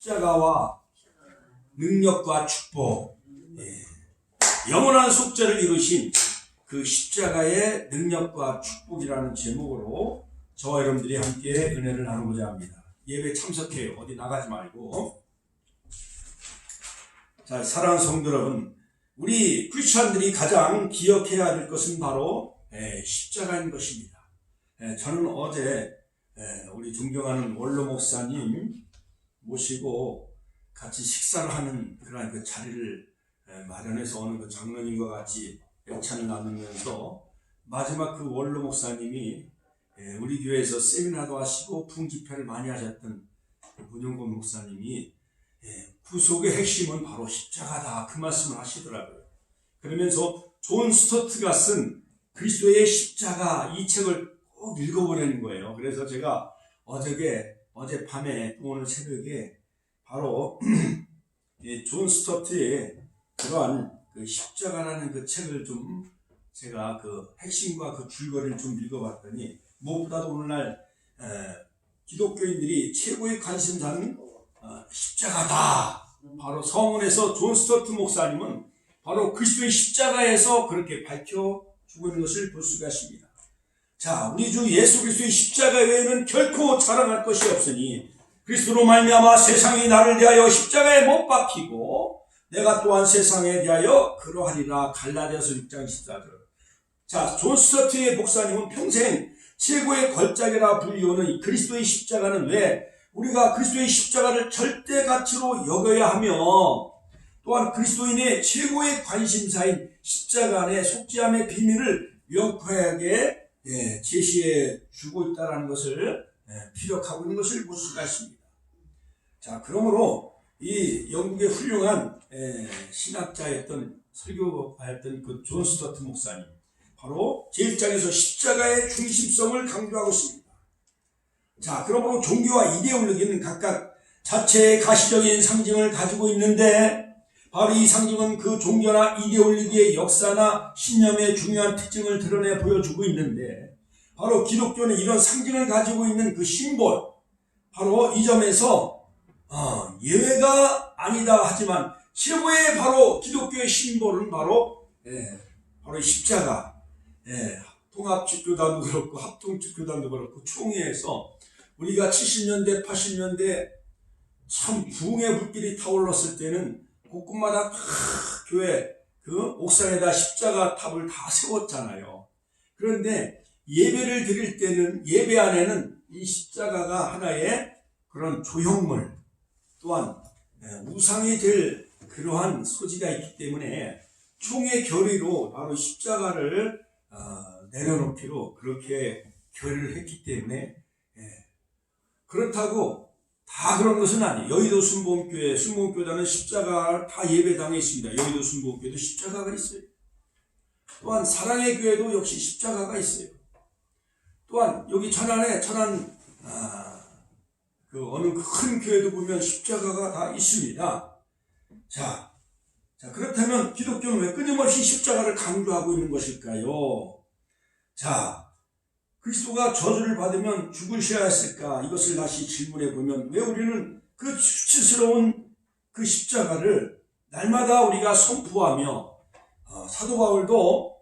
십자가와 능력과 축복, 영원한 속죄를 이루신 그 십자가의 능력과 축복이라는 제목으로 저와 여러분들이 함께 은혜를 나누고자 합니다. 예배 참석해요. 어디 나가지 말고. 자, 사랑하는 성도 여러분, 우리 크리스천들이 가장 기억해야 될 것은 바로 십자가인 것입니다. 저는 어제 우리 존경하는 원로 목사님 모시고 같이 식사를 하는 그런 그 자리를 마련해서 오는 그 장로님과 같이 영찬을 나누면서 마지막 그 원로 목사님이 우리 교회에서 세미나도 하시고 풍집회를 많이 하셨던 문용곤 목사님이 구속의 핵심은 바로 십자가다, 그 말씀을 하시더라고요. 그러면서 존 스토트가 쓴 그리스도의 십자가, 이 책을 꼭 읽어보려는 거예요. 그래서 제가 어젯밤에 또 오늘 새벽에 바로 존 스토트의 그러한 그 십자가라는 그 책을 좀 제가 그 핵심과 그 줄거리를 좀 읽어봤더니, 무엇보다도 오늘날 기독교인들이 최고의 관심사는 십자가다. 바로 서문에서 존 스토트 목사님은 바로 그리스도의 십자가에서 그렇게 밝혀주고 있는 것을 볼 수가 있습니다. 자, 우리 주 예수 그리스도의 십자가 외에는 결코 자랑할 것이 없으니 그리스도로 말미암아 세상이 나를 대하여 십자가에 못 박히고 내가 또한 세상에 대하여 그러하리라. 갈라디아서 6장 14절. 자, 존 스토트의 목사님은 평생 최고의 걸작이라 불리우는 이 그리스도의 십자가는 왜 우리가 그리스도의 십자가를 절대 가치로 여겨야 하며, 또한 그리스도인의 최고의 관심사인 십자가 안에 속죄함의 비밀을 명쾌하게 제시해 주고 있다는 것을 피력하고 있는 것을 볼 수가 있습니다. 자, 그러므로 이 영국의 훌륭한 신학자였던 설교가였던 그 존 스토트 목사님, 바로 제1장에서 십자가의 중심성을 강조하고 있습니다. 자, 그러므로 종교와 이데올로기는 각각 자체의 가시적인 상징을 가지고 있는데, 바로 이 상징은 그 종교나 이데올로기의 역사나 신념의 중요한 특징을 드러내 보여주고 있는데, 바로 기독교는 이런 상징을 가지고 있는 그 심볼, 바로 이 점에서 예외가 아니다 하지만 최고의 바로 기독교의 심볼은 바로 십자가. 통합집교단도 그렇고 합동집교단도 그렇고 총회에서 우리가 70년대 80년대 참 부흥의 불길이 타올랐을 때는 곳곳마다 다 교회 그 옥상에다 십자가 탑을 다 세웠잖아요. 그런데 예배를 드릴 때는 예배 안에는 이 십자가가 하나의 그런 조형물, 또한 우상이 될 그러한 소지가 있기 때문에 총회 결의로 바로 십자가를 내려놓기로 그렇게 결의를 했기 때문에, 그렇다고 다 그런 것은 아니에요. 여의도 순복음교단은 십자가 다 예배당에 있습니다. 여의도 순복음교회도 십자가가 있어요. 또한 사랑의 교회도 역시 십자가가 있어요. 또한 여기 천안 그 어느 큰 교회도 보면 십자가가 다 있습니다. 자, 그렇다면 기독교는 왜 끊임없이 십자가를 강조하고 있는 것일까요? 자, 그리스도가 저주를 받으면 죽으셔야 했을까? 이것을 다시 질문해 보면, 왜 우리는 그 수치스러운 그 십자가를 날마다 우리가 선포하며, 사도 바울도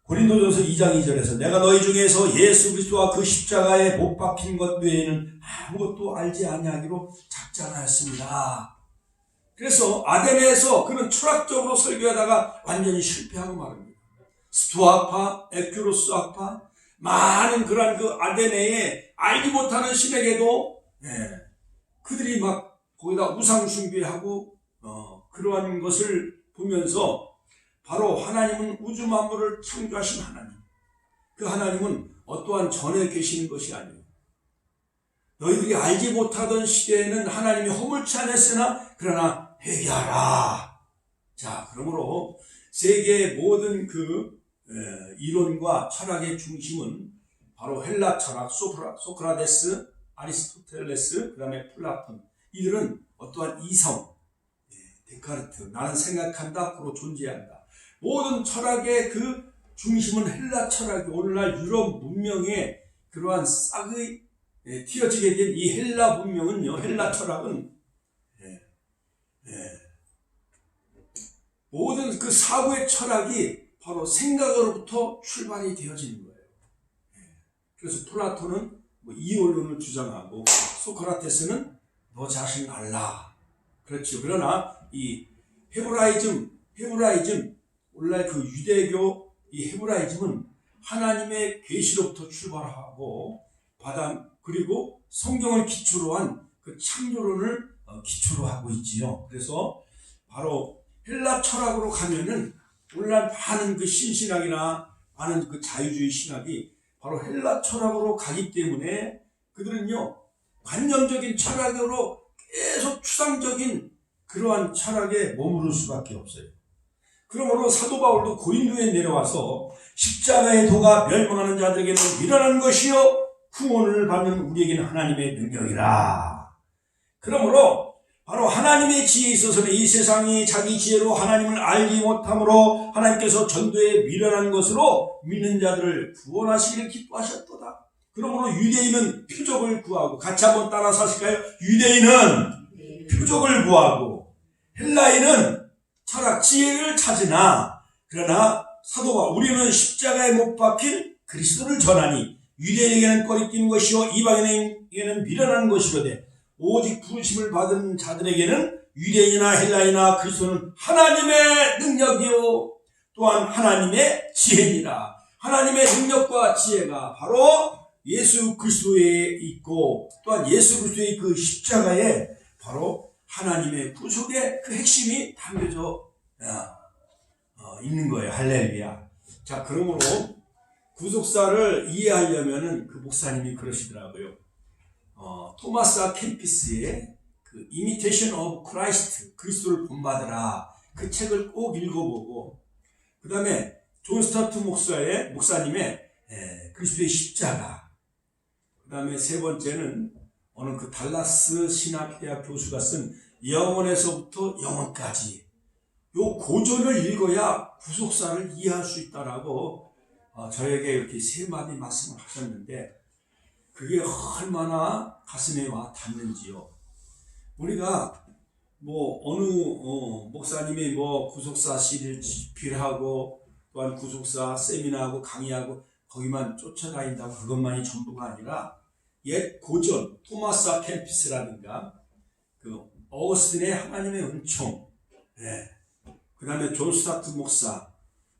고린도전서 2장 2절에서 내가 너희 중에서 예수 그리스도와 그 십자가에 못 박힌 것 외에는 아무것도 알지 아니하기로 작정하였습니다. 그래서 아데네에서 그는 철학적으로 설교하다가 완전히 실패하고 말합니다. 스토아파, 에큐로스 학파, 많은 그러한 그 아데네에 알지 못하는 신에게도 그들이 막 거기다 우상 숭배하고 그러한 것을 보면서, 바로 하나님은 우주 만물을 창조하신 하나님, 그 하나님은 어떠한 전에 계시는 것이 아니에요. 너희들이 알지 못하던 시대에는 하나님이 허물치 않았으나 그러나 회개하라. 자, 그러므로 세계의 모든 그 이론과 철학의 중심은 바로 헬라 철학, 소크라테스, 아리스토텔레스, 그 다음에 플라톤, 이들은 어떠한 이성, 데카르트, 나는 생각한다, 앞으로 존재한다. 모든 철학의 그 중심은 헬라 철학이, 오늘날 유럽 문명의 그러한 싹이 튀어지게 된 이 헬라 문명은요, 헬라 철학은 모든 그 사고의 철학이 바로 생각으로부터 출발이 되어지는 거예요. 그래서 플라톤은 뭐 이원론을 주장하고 소크라테스는 너 자신 알라. 그렇죠. 그러나 이 헤브라이즘 오늘날 그 유대교 이 헤브라이즘은 하나님의 계시로부터 출발하고 그리고 성경을 기초로 한 그 창조론을 기초로 하고 있지요. 그래서 바로 헬라 철학으로 가면은 오늘날 많은 그 신신학이나 많은 그 자유주의 신학이 바로 헬라 철학으로 가기 때문에 그들은요 관념적인 철학으로 계속 추상적인 그러한 철학에 머무를 수밖에 없어요. 그러므로 사도 바울도 고린도에 내려와서 십자가의 도가 멸망하는 자들에게는 미련한 것이요 구원을 받는 우리에게는 하나님의 능력이라. 그러므로 바로 하나님의 지혜에 있어서는 이 세상이 자기 지혜로 하나님을 알지 못함으로 하나님께서 전도에 미련한 것으로 믿는 자들을 구원하시기를 기뻐하셨도다. 그러므로 유대인은 표적을 구하고 같이 한번 따라서 하실까요? 유대인은 표적을 구하고 헬라인은 철학 지혜를 찾으나 그러나 사도가 우리는 십자가에 못 박힌 그리스도를 전하니 유대인에게는 꺼리끼는 것이요 이방인에게는 미련한 것이로되 오직 부르심을 받은 자들에게는 유대인이나 헬라이나 그리스도는 하나님의 능력이요 또한 하나님의 지혜니라. 하나님의 능력과 지혜가 바로 예수 그리스도에 있고 또한 예수 그리스도의 그 십자가에 바로 하나님의 구속의 그 핵심이 담겨져 있는 거예요. 할렐루야. 자, 그러므로 구속사를 이해하려면은 그 목사님이 그러시더라고요. 토마스 아 캠피스의 그 Imitation of Christ, 그리스도를 본받으라. 그 책을 꼭 읽어보고, 그 다음에 존 스타트 목사님의 그리스도의 십자가. 그 다음에 세 번째는 어느 그 달라스 신학대학 교수가 쓴 영원에서부터 영원까지. 요 고전을 읽어야 구속사를 이해할 수 있다라고 저에게 이렇게 세 마디 말씀을 하셨는데, 그게 얼마나 가슴에 와 닿는지요. 우리가 뭐 어느 목사님이 뭐 구속사 시리를 집필하고 또한 구속사 세미나하고 강의하고 거기만 쫓아다닌다고 그것만이 전부가 아니라 옛 고전 토마스 아 캠피스라든가 그 어거스틴의 하나님의 은총, 그 다음에 존 스타트 목사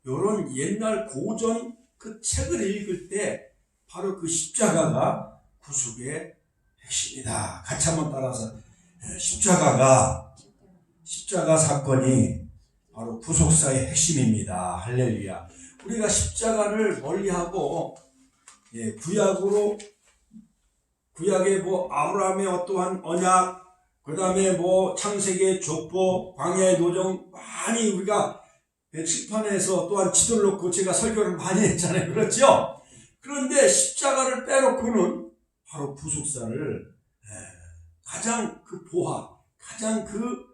요런 옛날 고전 그 책을 읽을 때 바로 그 십자가가 구속의 핵심이다. 같이 한번 따라서 십자가 사건이 바로 구속사의 핵심입니다. 할렐루야. 우리가 십자가를 멀리하고 구약의 뭐 아브라함의 어떠한 언약, 그 다음에 뭐 창세기의 족보, 광야의 노정 많이 우리가 칠판에서 또한 지도를 놓고 제가 설교를 많이 했잖아요. 그렇죠? 그런데 십자가를 빼놓고는 바로 구속사를 가장 그 보화, 가장 그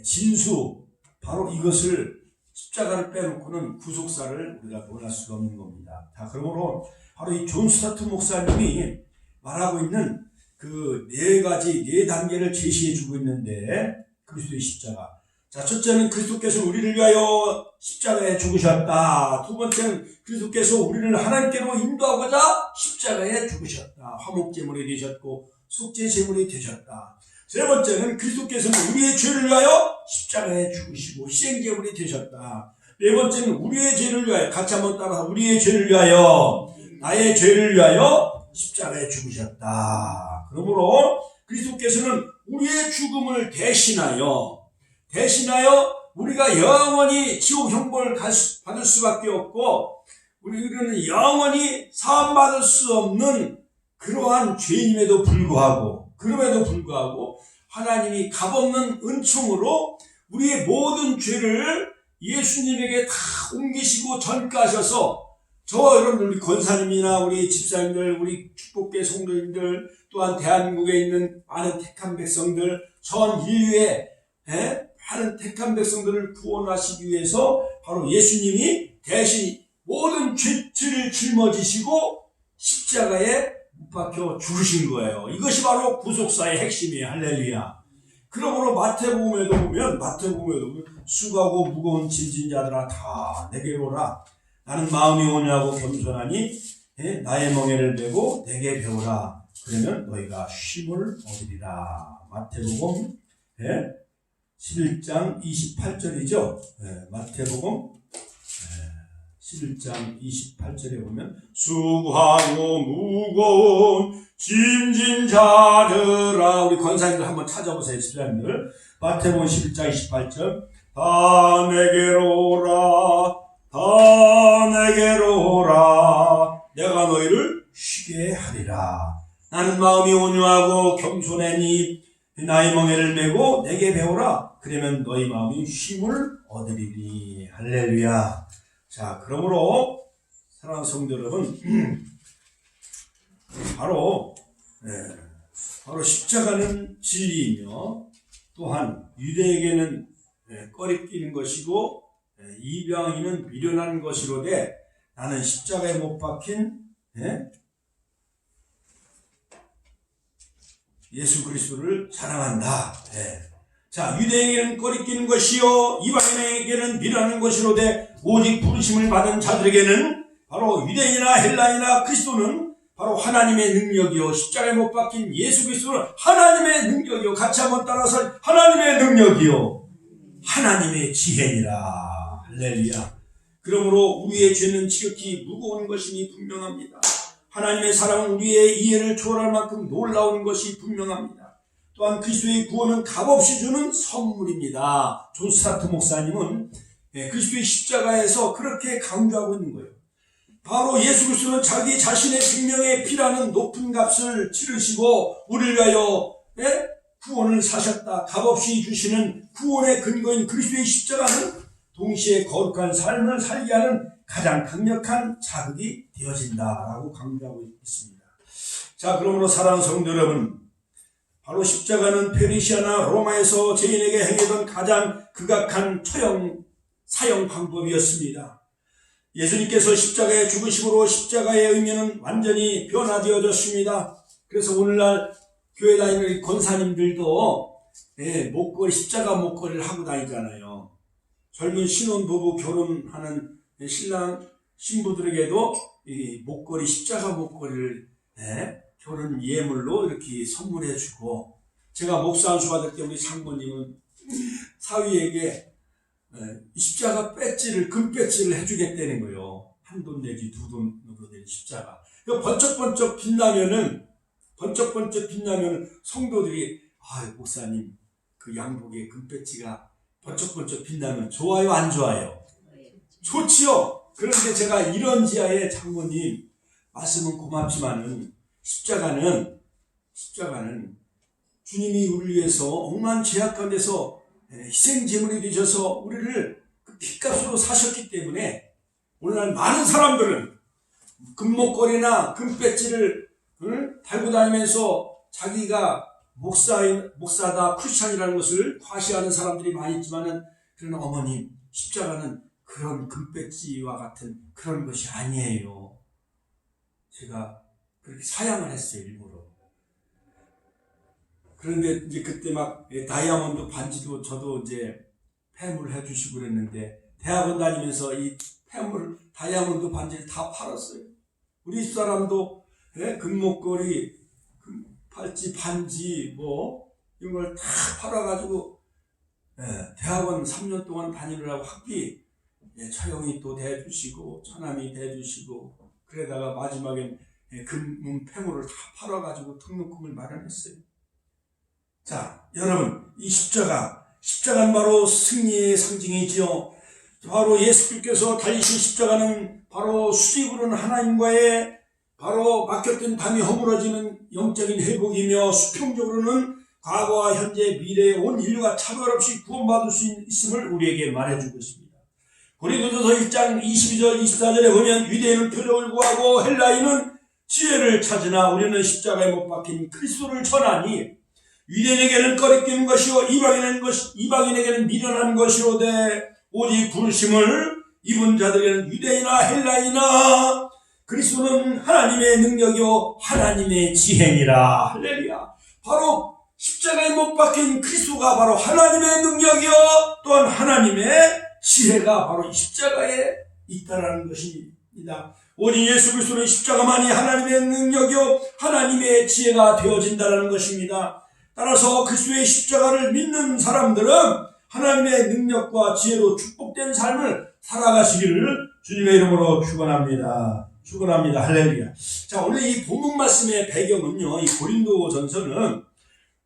진수, 바로 이것을 십자가를 빼놓고는 구속사를 우리가 논할 수가 없는 겁니다. 자, 그러므로 바로 이 존 스타트 목사님이 말하고 있는 그 네 단계를 제시해 주고 있는데 그리스도의 십자가. 자, 첫째는 그리스도께서 우리를 위하여 십자가에 죽으셨다. 두 번째는 그리스도께서 우리를 하나님께로 인도하고자 십자가에 죽으셨다. 화목제물이 되셨고 속죄제물이 되셨다. 세 번째는 그리스도께서는 우리의 죄를 위하여 십자가에 죽으시고 희생제물이 되셨다. 네 번째는 우리의 죄를 위하여, 같이 한번 따라서 우리의 죄를 위하여, 나의 죄를 위하여 십자가에 죽으셨다. 그러므로 그리스도께서는 우리의 죽음을 대신하여 우리가 영원히 지옥 형벌을 받을 수밖에 없고 우리는 영원히 사함받을 수 없는 그러한 죄임에도 불구하고 하나님이 값없는 은총으로 우리의 모든 죄를 예수님에게 다 옮기시고 전가하셔서 저와 여러분들, 우리 권사님이나 우리 집사님들, 우리 축복계 성도님들, 또한 대한민국에 있는 많은 택한 백성들, 전 인류의 많은 택한 백성들을 구원하시기 위해서 바로 예수님이 대신 모든 죄를 짊어지시고 십자가에 못 박혀 죽으신 거예요. 이것이 바로 구속사의 핵심이에요. 할렐루야. 그러므로 마태복음에도 보면 수고하고 무거운 짐진 자들아 다 내게로 오라. 나는 마음이 온유하고 겸손하니 나의 멍에를 메고 내게 배우라. 그러면 너희가 쉼을 얻으리라. 마태복음 11장 28절이죠. 마태복음 11장 28절에 보면 수고하고 무거운 짐진 자들아. 우리 권사님들 한번 찾아보세요. 집사님들. 마태복음 11장 28절 다 내게로 오라. 다 내게로 오라. 내가 너희를 쉬게 하리라. 나는 마음이 온유하고 겸손하니 나의 멍에를 메고 내게 배우라. 그러면 너희 마음이 쉼을 얻으리니. 할렐루야. 자, 그러므로 사랑하는 성도 여러분, 바로 십자가는 진리이며 또한 유대에게는 꺼리끼는 것이고 이방인은 미련한 것이로되 나는 십자가에 못 박힌 예수 그리스도를 사랑한다. 자, 유대에게는 꺼리끼는 것이요 이방인에게는 미련한 것이로되 오직 부르심을 받은 자들에게는 바로 유대인이나 헬라인이나 그리스도는 바로 하나님의 능력이요 십자가에 못 박힌 예수 그리스도는 하나님의 능력이요. 같이 한번 따라서 하나님의 능력이요 하나님의 지혜니라. 할렐루야. 그러므로 우리의 죄는 지극히 무거운 것임이 분명합니다. 하나님의 사랑은 우리의 이해를 초월할 만큼 놀라운 것이 분명합니다. 또한 그리스도의 구원은 값없이 주는 선물입니다. 존 스타트 목사님은 그리스도의 십자가에서 그렇게 강조하고 있는 거예요. 바로 예수 그리스도는 자기 자신의 생명의 피라는 높은 값을 치르시고 우리를 위하여 구원을 사셨다. 값없이 주시는 구원의 근거인 그리스도의 십자가는 동시에 거룩한 삶을 살게 하는 가장 강력한 자극이 되어진다라고 강조하고 있습니다. 자, 그러므로 사랑하는 성도 여러분, 바로 십자가는 페르시아나 로마에서 죄인에게 행하던 가장 극악한 사형 방법이었습니다. 예수님께서 십자가에 죽으심으로 십자가의 의미는 완전히 변화되어졌습니다. 그래서 오늘날 교회 다니는 권사님들도 십자가 목걸이를 하고 다니잖아요. 젊은 신혼부부 결혼하는 신랑 신부들에게도 이 목걸이, 십자가 목걸이를 결혼 예물로 이렇게 선물해주고, 제가 목사 안수 받을 때 우리 장모님은 사위에게 십자가 배지를, 금 배지를 해주겠다는 거예요. 한 돈 내지 두 돈으로 된 십자가. 번쩍번쩍 빛나면은 성도들이 목사님 그 양복에 금 배지가 번쩍번쩍 빛나면 좋아요, 안 좋아요? 좋지요. 그런데 제가 이런 지하에 장모님 말씀은 고맙지만은 십자가는 주님이 우리를 위해서 억만 죄악 가운데서 희생제물이 되셔서 우리를 그 핏값으로 사셨기 때문에 오늘날 많은 사람들은 금목걸이나 금배지를 달고 다니면서 자기가 목사다, 크리스찬이라는 것을 과시하는 사람들이 많이 있지만은, 그러나 어머님, 십자가는 그런 금배지와 같은 그런 것이 아니에요. 제가 그렇게 사양을 했어요, 일부러. 그런데 이제 그때 막 다이아몬드 반지도 저도 이제 폐물을 해주시고 그랬는데, 대학원 다니면서 이 다이아몬드 반지를 다 팔았어요. 우리 집사람도 금목걸이, 팔찌, 반지, 이런 걸 다 팔아가지고, 대학원 3년 동안 다니느라고 학비, 처형이 또 대주시고, 처남이 대주시고, 그러다가 마지막엔 금문 폐물을 다 팔아가지고 등록금을 마련했어요. 자, 여러분, 이 십자가는 바로 승리의 상징이지요. 바로 예수님께서 달리신 십자가는 바로 수직으로는 하나님과의 바로 막혔던 담이 허물어지는 영적인 회복이며, 수평적으로는 과거와 현재, 미래의 온 인류가 차별 없이 구원받을 수 있음을 우리에게 말해주고 있습니다. 고린도전서 1장 22절 24절에 보면 유대인은 표적을 구하고 헬라인은 지혜를 찾으나 우리는 십자가에 못 박힌 그리스도를 전하니 유대인에게는 꺼리끼는 것이요 이방인에게는 미련한 것이로되 오직 부르심을 입은 자들에게는 유대인이나 헬라인이나 그리스도는 하나님의 능력이요 하나님의 지혜니라. 할렐루야. 바로 십자가에 못 박힌 그리스도가 바로 하나님의 능력이요 또한 하나님의 지혜가 바로 이 십자가에 있다라는 것입니다. 오직 예수 그리스도의 십자가만이 하나님의 능력이요 하나님의 지혜가 되어진다는 것입니다. 따라서 그리스도의 십자가를 믿는 사람들은 하나님의 능력과 지혜로 축복된 삶을 살아가시기를 주님의 이름으로 축원합니다. 축원합니다. 할렐루야. 자, 오늘 이 본문 말씀의 배경은요, 이 고린도전서는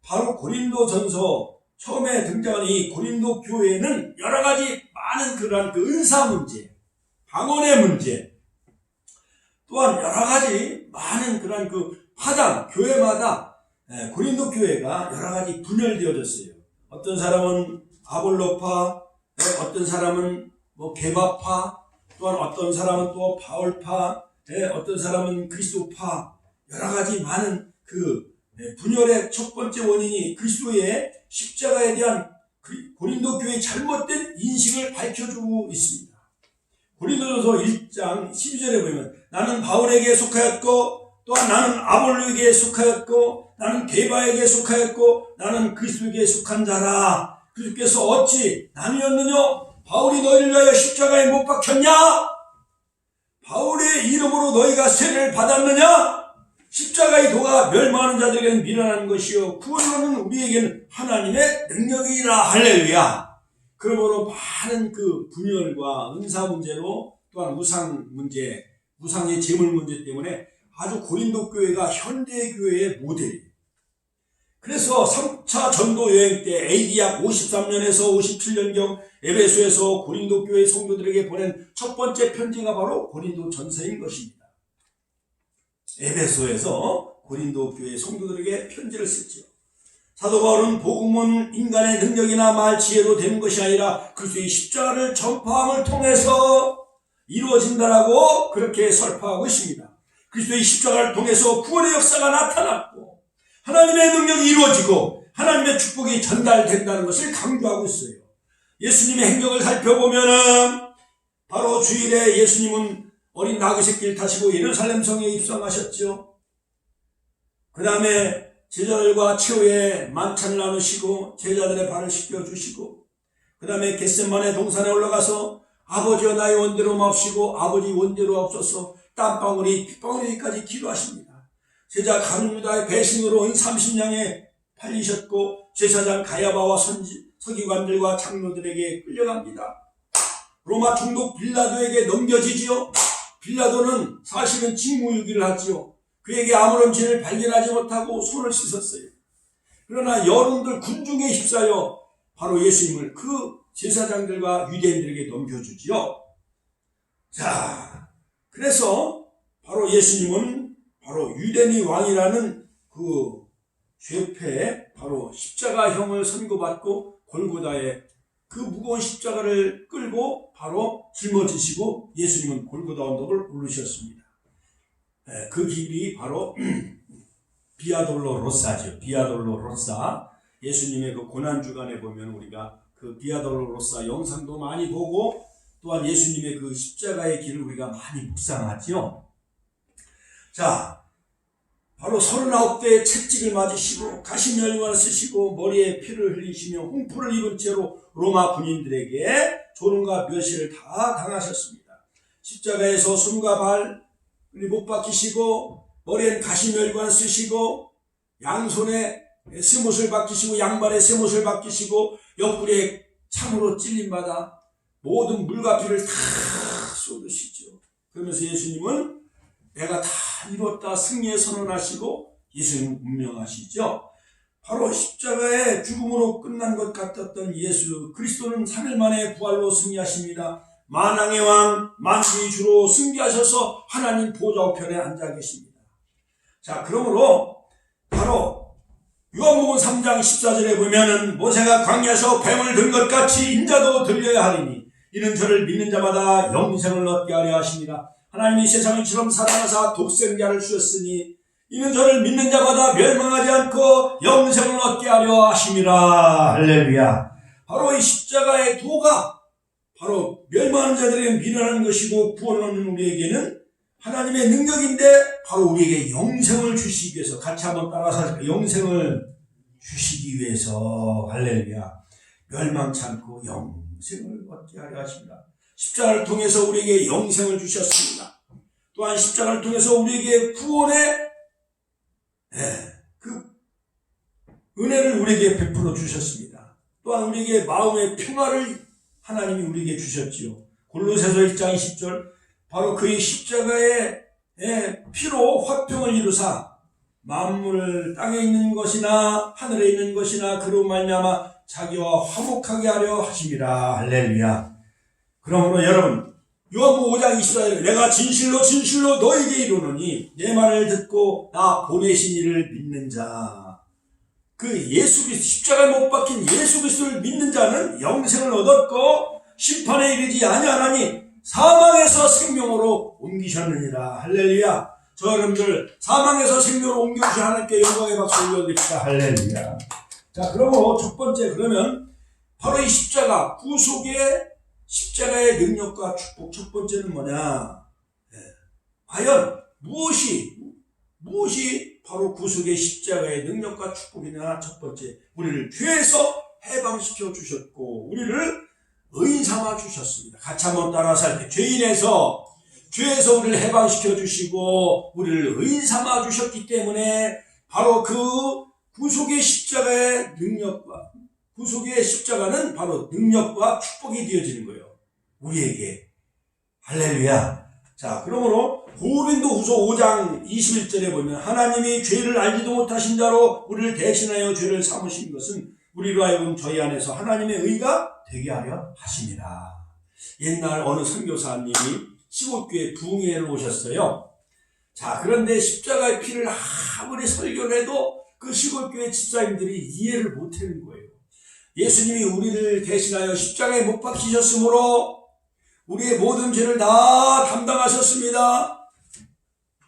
바로 고린도전서 처음에 등장하는 이 고린도 교회는 여러 가지 많은 그러한 그 은사 문제, 방언의 문제, 또한 여러 가지 많은 그러한 그 파당, 교회마다 고린도 교회가 여러 가지 분열되어졌어요. 어떤 사람은 아볼로파, 어떤 사람은 게바파, 또한 어떤 사람은 또 바울파, 어떤 사람은 그리스도파, 여러 가지 많은 그 분열의 첫 번째 원인이 그리스도의 십자가에 대한 고린도 교회의 잘못된 인식을 밝혀주고 있습니다. 고린도전서 1장 12절에 보면 나는 바울에게 속하였고 또한 나는 아볼로에게 속하였고 나는 게바에게 속하였고 나는 그리스도에게 속한 자라. 그리스도께서 어찌 나누었느냐? 바울이 너희를 위하여 십자가에 못 박혔냐? 바울의 이름으로 너희가 세례를 받았느냐? 십자가의 도가 멸망하는 자들에게는 미련한 것이요 구원하는 우리에게는 하나님의 능력이라. 할렐루야. 그러므로 많은 그 분열과 은사 문제로 또한 무상 문제, 무상의 재물 문제 때문에 아주 고린도 교회가 현대 교회의 모델이에요. 그래서 3차 전도 여행 때 AD 약 53년에서 57년경 에베소에서 고린도 교회 성도들에게 보낸 첫 번째 편지가 바로 고린도 전서인 것입니다. 에베소에서 고린도 교회 성도들에게 편지를 썼죠. 사도 바울은 복음은 인간의 능력이나 말 지혜로 되는 것이 아니라 그리스도의 십자가를 전파함을 통해서 이루어진다라고 그렇게 설파하고 있습니다. 그리스도의 십자가를 통해서 구원의 역사가 나타났고 하나님의 능력이 이루어지고 하나님의 축복이 전달된다는 것을 강조하고 있어요. 예수님의 행적을 살펴보면은 바로 주일에 예수님은 어린 나귀 새끼를 타시고 예루살렘 성에 입성하셨죠. 그 다음에 제자들과 최후의 만찬을 나누시고 제자들의 발을 씻겨주시고 그 다음에 겟세마네 동산에 올라가서 아버지여 나의 원대로 마옵시고 아버지 원대로 없어서 땀방울이 핏방울이까지 기도하십니다. 제자 가룟유다의 배신으로 은 30냥에 팔리셨고 제사장 가야바와 서기관들과 장로들에게 끌려갑니다. 로마 총독 빌라도에게 넘겨지지요. 빌라도는 사실은 직무유기를 하지요. 그에게 아무런 죄를 발견하지 못하고 손을 씻었어요. 그러나 여론들 군중에 휩싸여 바로 예수님을 그 제사장들과 유대인들에게 넘겨주지요. 자, 그래서 바로 예수님은 바로 유대인의 왕이라는 그 죄패에 바로 십자가형을 선고받고 골고다에 그 무거운 십자가를 끌고 바로 짊어지시고 예수님은 골고다 언덕을 오르셨습니다. 그 길이 바로 비아돌로 로사죠. 비아돌로 로사. 예수님의 그 고난주간에 보면 우리가 그 비아돌로 로사 영상도 많이 보고 또한 예수님의 그 십자가의 길을 우리가 많이 묵상하죠. 자, 바로 39대의 채찍을 맞으시고 가시면류관을 쓰시고 머리에 피를 흘리시며 홍포를 입은 채로 로마 군인들에게 조롱과 멸시를 다 당하셨습니다. 십자가에서 손과 발을 못 박히시고 머리엔 가시면류관을 쓰시고 양손에 쇠못을 박히시고 양발에 쇠못을 박히시고 옆구리에 창으로 찔림받아 모든 물과 피를 다 쏟으시죠. 그러면서 예수님은 내가 다 이뤘다 승리에 선언하시고 예수님 운명하시죠. 바로 십자가의 죽음으로 끝난 것 같았던 예수 그리스도는 3일 만에 부활로 승리하십니다. 만왕의 왕 만주의 주로 승리하셔서 하나님 보좌 우편에 앉아 계십니다. 자, 그러므로 바로 요한복음 3장 14절에 보면은 모세가 광야에서 뱀을 든 것 같이 인자도 들려야 하리니 이는 저를 믿는 자마다 영생을 얻게 하려 하십니다. 하나님이 세상을 처럼 사랑하사 독생자를 주셨으니 이는 저를 믿는 자마다 멸망하지 않고 영생을 얻게 하려 하심이라. 할렐루야. 바로 이 십자가의 도가 바로 멸망하는 자들에게 미련한 것이고 구원하는 우리에게는 하나님의 능력인데 바로 우리에게 영생을 주시기 위해서 같이 한번 따라서 영생을 주시기 위해서 할렐루야 멸망치 않고 영생을 얻게 하려 하십니다. 십자가를 통해서 우리에게 영생을 주셨습니다. 또한 십자가를 통해서 우리에게 구원의 그 은혜를 우리에게 베풀어 주셨습니다. 또한 우리에게 마음의 평화를 하나님이 우리에게 주셨지요. 골로새서 1장 20절 바로 그의 십자가의 피로 화평을 이루사 만물을 땅에 있는 것이나 하늘에 있는 것이나 그로 말미암아 자기와 화목하게 하려 하심이라. 할렐루야. 그러므로 여러분 요한복음 5장 24절 내가 진실로 진실로 너에게 이르노니 내 말을 듣고 나 보내신 이를 믿는 자 그 예수 그리스도 십자가에 못 박힌 예수 그리스도를 믿는 자는 영생을 얻었고 심판에 이르지 아니하나니 사망에서 생명으로 옮기셨느니라. 할렐루야. 저 여러분들 사망에서 생명으로 옮겨주신 하나님께 영광의 박수 올려드립시다. 할렐루야. 자, 그러므로 첫 번째 그러면 바로 이 십자가 구속의 십자가의 능력과 축복 첫 번째는 뭐냐? 과연 무엇이 바로 구속의 십자가의 능력과 축복이냐? 첫 번째 우리를 죄에서 해방시켜 주셨고 우리를 의인 삼아 주셨습니다. 같이 한번 따라서 할게요. 죄에서 우리를 해방시켜 주시고 우리를 의인 삼아 주셨기 때문에 바로 그 구속의 십자가의 능력과 구속의 십자가는 바로 능력과 축복이 되어지는 거예요. 우리에게. 할렐루야. 자, 그러므로 고린도후서 5장 21절에 보면 하나님이 죄를 알지도 못하신 자로 우리를 대신하여 죄를 삼으신 것은 우리로 하여금 저희 안에서 하나님의 의가 되게 하려 하심이라. 옛날 어느 선교사님이 시골교회 부흥회를 오셨어요. 자, 그런데 십자가의 피를 아무리 설교를 해도 그 시골교회 집사님들이 이해를 못하는 거예요. 예수님이 우리를 대신하여 십자가에 못 박히셨으므로 우리의 모든 죄를 다 담당하셨습니다.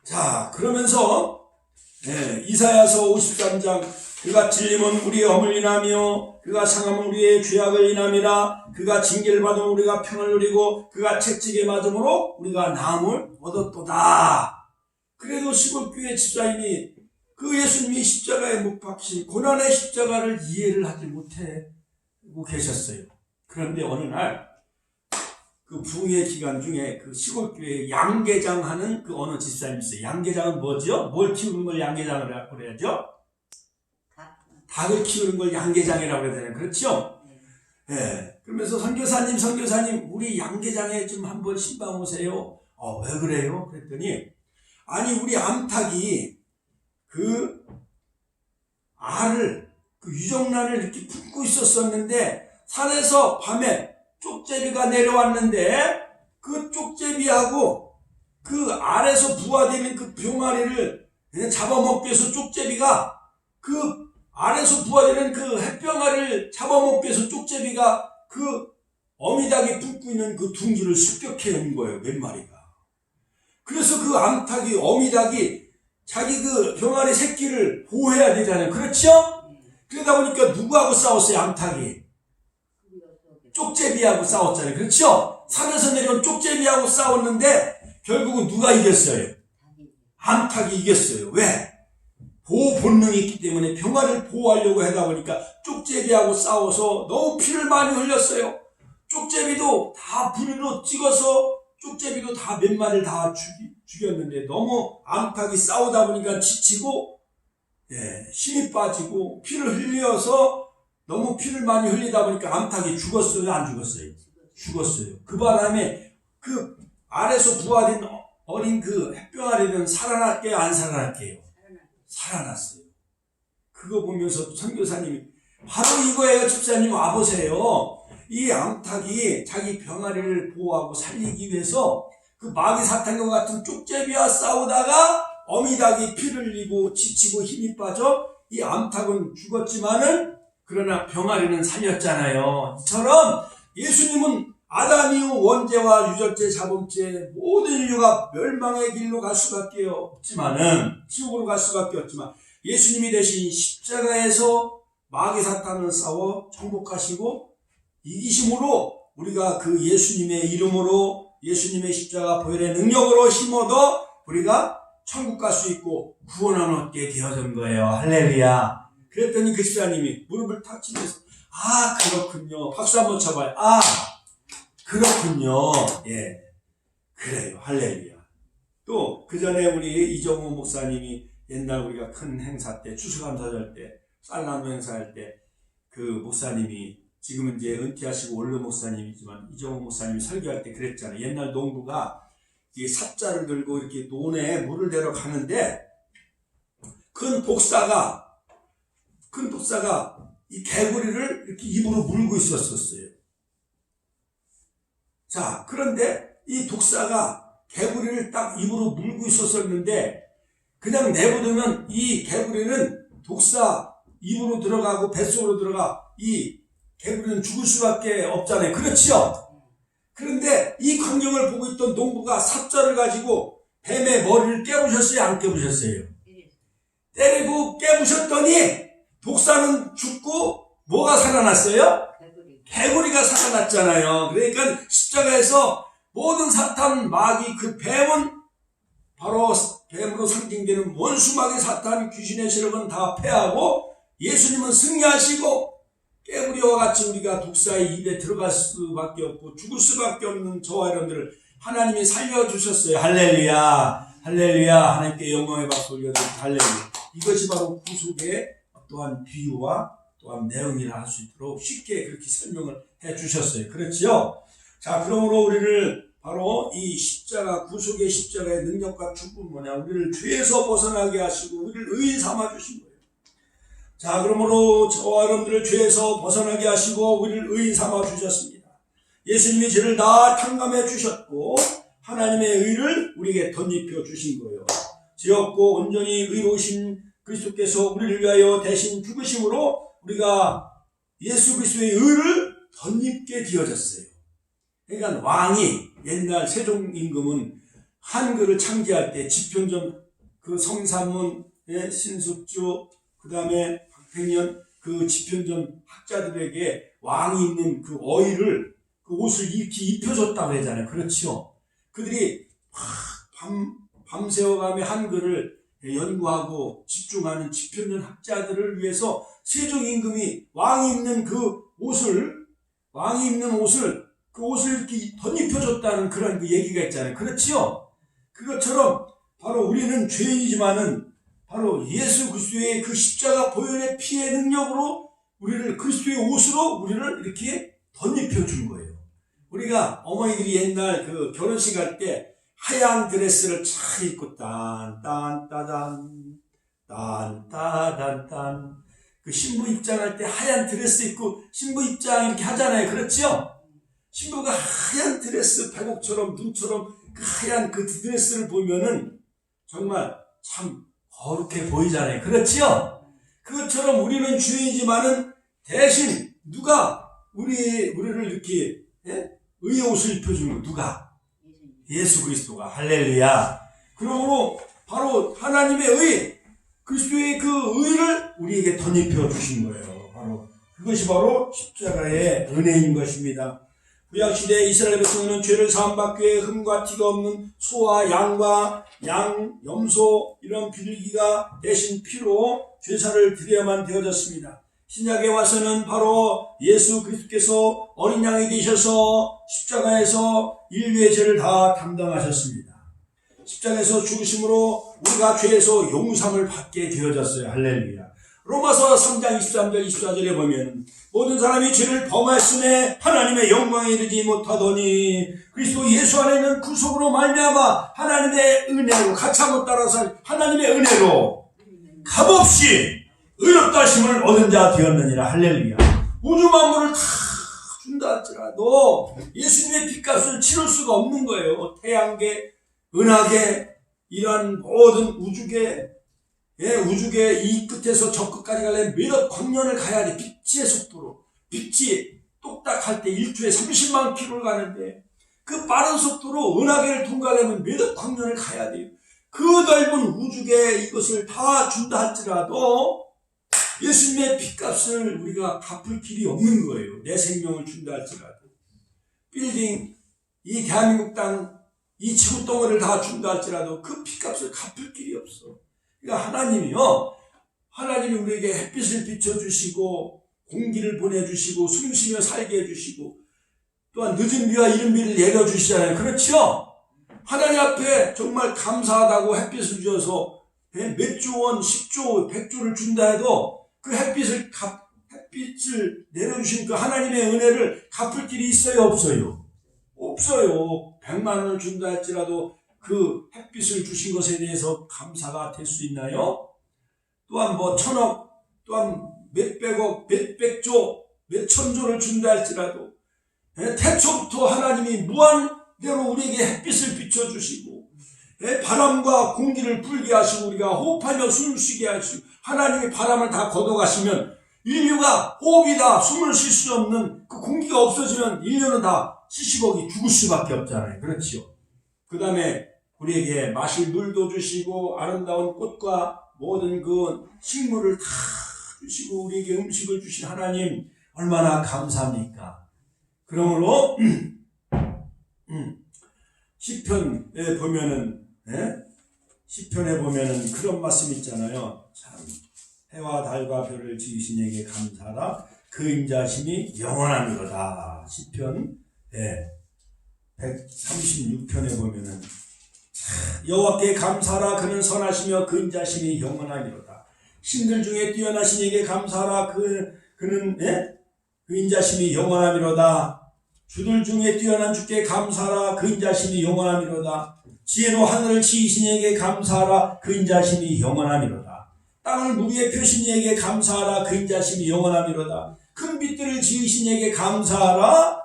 자, 그러면서 이사야서 53장 그가 찔림은 우리의 허물 인하며 그가 상함은 우리의 죄악을 인함이라. 그가 징계를 받으면 우리가 평을 누리고 그가 채찍에 맞음으로 우리가 나음을 얻었도다. 그래도 시골교회 집사님이 그 예수님이 십자가에 못 박히신 고난의 십자가를 이해를 하지 못하고 계셨어요. 그런데 어느 날 그 부흥회 기간 중에 그 시골교회 양계장 하는 그 어느 집사님이 있어요. 양계장은 뭐죠? 뭘 키우는 걸 양계장이라고 그래야죠? 닭을 키우는 걸 양계장이라고 해야 되나요? 그렇죠? 네. 그러면서 선교사님, 우리 양계장에 좀 한번 신방 오세요. 왜 그래요? 그랬더니, 아니, 우리 암탉이 그 알을, 그 유정란을 이렇게 품고 있었었는데, 산에서 밤에 쪽제비가 내려왔는데, 그 쪽제비하고 그 알에서 부화되는 그 병아리를 잡아먹기 위해서 쪽제비가 그 알에서 부화되는 그 햇병아리를 잡아먹기 위해서 쪽제비가 그 어미닭이 품고 있는 그 둥지를 습격해 온 거예요. 몇 마리가. 그래서 그 암탉이 어미닭이 자기 그 병아리 새끼를 보호해야 되잖아요. 그렇죠? 그러다 보니까 누구하고 싸웠어요? 암탉이. 쪽제비하고 싸웠잖아요. 그렇죠? 산에서 내려온 쪽제비하고 싸웠는데 결국은 누가 이겼어요? 암탉이 이겼어요. 왜? 보호 본능이 있기 때문에 병아리를 보호하려고 하다 보니까 쪽제비하고 싸워서 너무 피를 많이 흘렸어요. 쪽제비도 다 분으로 찍어서 쪽제비도 다 몇 마리를 다 죽였는데 너무 암탉이 싸우다 보니까 지치고 힘이 빠지고 피를 흘려서 너무 피를 많이 흘리다 보니까 암탉이 죽었어요? 안 죽었어요? 죽었어요. 그 바람에 그 알에서 부화된 어린 그 햇병아리는 살아날게요? 안 살아날게요? 살아났어요. 그거 보면서 선교사님이 바로 이거예요. 집사님 와보세요. 이 암탉이 자기 병아리를 보호하고 살리기 위해서 그 마귀사탄과 같은 쪽제비와 싸우다가 어미닭이 피를 흘리고 지치고 힘이 빠져 이 암탉은 죽었지만은 그러나 병아리는 살렸잖아요. 이처럼 예수님은 아담 이후 원죄와 유전죄, 자범죄 모든 인류가 멸망의 길로 갈 수밖에 없지만은 지옥으로 갈 수밖에 없지만 예수님이 대신 십자가에서 마귀 사탄을 싸워 정복하시고 이기심으로 우리가 그 예수님의 이름으로 예수님의 십자가 보혈의 능력으로 힘어도 우리가 천국 갈 수 있고 구원을 얻게 되어진 거예요. 할렐루야. 그랬더니 그 집사님이 무릎을 탁 치면서 아 그렇군요. 박수 한번 쳐봐요. 아 그렇군요. 예, 그래요. 할렐루야. 또 그 전에 우리 이정호 목사님이 옛날 우리가 큰 행사 때 추수감사절 때 쌀나무 행사할 때 그 목사님이 지금은 이제 은퇴하시고 원로 목사님이지만 이정호 목사님이 설교할 때 그랬잖아요. 옛날 농부가 이 삽자를 들고 이렇게 논에 물을 대러 가는데 큰 독사가 이 개구리를 이렇게 입으로 물고 있었어요. 자, 그런데 이 독사가 개구리를 딱 입으로 물고 있었는데 그냥 내버두면 이 개구리는 독사 입으로 들어가고 뱃속으로 들어가 이 개구리는 죽을 수밖에 없잖아요. 그렇지요? 그런데 이 광경을 보고 있던 농부가 삽자를 가지고 뱀의 머리를 깨부셨어요? 안 깨부셨어요? 때리고 깨부셨더니 독사는 죽고 뭐가 살아났어요? 개구리가 살아났잖아요. 그러니까 십자가에서 모든 사탄, 마귀, 그 뱀은 바로 뱀으로 상징되는 원수마귀 사탄, 귀신의 세력은 다 패하고 예수님은 승리하시고 깨구리와 같이 우리가 독사의 입에 들어갈 수밖에 없고 죽을 수밖에 없는 저와 여러분들을 하나님이 살려주셨어요. 할렐루야. 할렐루야. 하나님께 영광의 박수 올려드립니다. 할렐루야. 이것이 바로 구속의 또한 비유와 또한 내용이라 할 수 있도록 쉽게 그렇게 설명을 해 주셨어요. 그렇지요? 자, 그러므로 우리를 바로 이 십자가, 구속의 십자가의 능력과 축복은 뭐냐? 우리를 죄에서 벗어나게 하시고 우리를 의인 삼아 주신 거예요. 자, 그러므로 저와 여러분들을 죄에서 벗어나게 하시고 우리를 의인 삼아 주셨습니다. 예수님이 죄를 다 탕감해 주셨고 하나님의 의를 우리에게 덧입혀 주신 거예요. 지었고 온전히 의로우신 그리스도께서 우리를 위하여 대신 죽으심으로 우리가 예수 그리스도의 의를 덧입게 되어졌어요. 그러니까 왕이 옛날 세종임금은 한글을 창제할 때 지편전 그 성삼문, 신숙주, 그 다음에 박팽년 그 지편전 학자들에게 왕이 입는 그 어의를 그 옷을 이렇게 입혀줬다고 하잖아요. 그렇죠? 그들이 밤새워가며 한글을 연구하고 집중하는 지편전 학자들을 위해서 세종임금이 왕이 입는 옷을 이렇게 덧입혀줬다는 그런 그 얘기가 있잖아요. 그렇지요? 그것처럼 바로 우리는 죄인이지만은 바로 예수 그리스도의 그 십자가 보혈의 피의 능력으로 우리를 그리스도의 옷으로 우리를 이렇게 덧입혀준 거예요. 우리가 어머니들이 옛날 그 결혼식 할 때 하얀 드레스를 쫙 입고 딴딴따단 그 신부 입장할 때 하얀 드레스 입고 신부 입장 이렇게 하잖아요. 그렇지요? 신부가 하얀 드레스 백옥처럼 눈처럼 그 하얀 그 드레스를 보면은 정말 참 거룩해 보이잖아요. 그렇지요? 그것처럼 우리는 죄인이지만은 대신 누가 우리를 이렇게 의의 옷을 입혀주는 거 누가? 예수 그리스도가. 할렐루야. 그러므로 바로 하나님의 의, 그리스도의 그 의를 우리에게 덧입혀 주신 거예요. 바로 그것이 바로 십자가의 은혜인 것입니다. 구약시대 이스라엘 백성은 죄를 사함받기 위해 흠과 티가 없는 소와 양과 염소 이런 비둘기가 대신 피로 제사를 드려야만 되어졌습니다. 신약에 와서는 바로 예수 그리스도께서 어린 양이 되셔서 십자가에서 인류의 죄를 다 담당하셨습니다. 십자가에서 죽으심으로 우리가 죄에서 용서함을 받게 되어졌어요. 할렐루야. 로마서 3장 23절 24절에 보면 모든 사람이 죄를 범하였음에 하나님의 영광에 이르지 못하더니 그리스도 예수 안에는 구속으로 말미암아 하나님의 은혜로 가차못 따라서 하나님의 은혜로 값없이 의롭다 하심을 얻은 자 되었느니라. 할렐루야. 우주 만물을 다 준다 할지라도 예수님의 핏값을 치를 수가 없는 거예요. 태양계, 은하계, 이러한 모든 우주계 이 끝에서 저 끝까지 가려면 몇억 광년을 가야 돼. 빛의 속도로. 빛이 똑딱할 때 1초에 30만 킬로를 가는데 그 빠른 속도로 은하계를 통과하려면 몇억 광년을 가야 돼요. 그 넓은 우주계 이것을 다 준다 할지라도 예수님의 핏값을 우리가 갚을 길이 없는 거예요. 내 생명을 준다 할지라도. 빌딩, 이 대한민국 땅, 이 지구 덩어리를 다 준다 할지라도 그 핏값을 갚을 길이 없어. 그러니까 하나님이요, 하나님이 우리에게 햇빛을 비춰주시고 공기를 보내주시고 숨쉬며 살게 해주시고 또한 늦은 비와 이른 비를 내려주시잖아요. 그렇죠? 하나님 앞에 정말 감사하다고 햇빛을 주셔서 몇 조 원, 10조, 100조를 준다 해도 그 햇빛을 내려주신 그 하나님의 은혜를 갚을 길이 있어요, 없어요? 없어요. 100만 원을 준다 할지라도 그 햇빛을 주신 것에 대해서 감사가 될 수 있나요? 또한 뭐 1000억, 또한 몇백억, 몇백조, 몇천조를 준다 할지라도 태초부터 하나님이 무한대로 우리에게 햇빛을 비춰주시고 바람과 공기를 불게 하시고 우리가 호흡하며 숨을 쉬게 하시고 하나님이 바람을 다 걷어가시면 인류가 호흡이 다 숨을 쉴 수 없는 그 공기가 없어지면 인류는 다 시시거기 죽을 수밖에 없잖아요. 그렇죠? 그 다음에 우리에게 마실 물도 주시고 아름다운 꽃과 모든 그 식물을 다 주시고 우리에게 음식을 주신 하나님 얼마나 감사합니까? 그러므로 시편에 보면은 시편에 보면은 그런 말씀 있잖아요. 참 해와 달과 별을 지으신 이에게 감사하라. 그 인자심이 영원하니로다. 시편 136편에 보면은 여호와께 감사하라. 그는 선하시며 그 인자심이 영원하니로다. 신들 중에 뛰어나신 이에게 감사하라. 그는 그 인자심이 영원하니로다. 주들 중에 뛰어난 주께 감사하라. 그 인자심이 영원하니로다. 지혜로 하늘을 지으신 이에게 감사하라. 그 인자심이 영원하니로다. 땅을 무리에 펴신 이에게 감사하라. 그 인자심이 영원하니로다. 큰 빛들을 지으신 이에게 감사하라.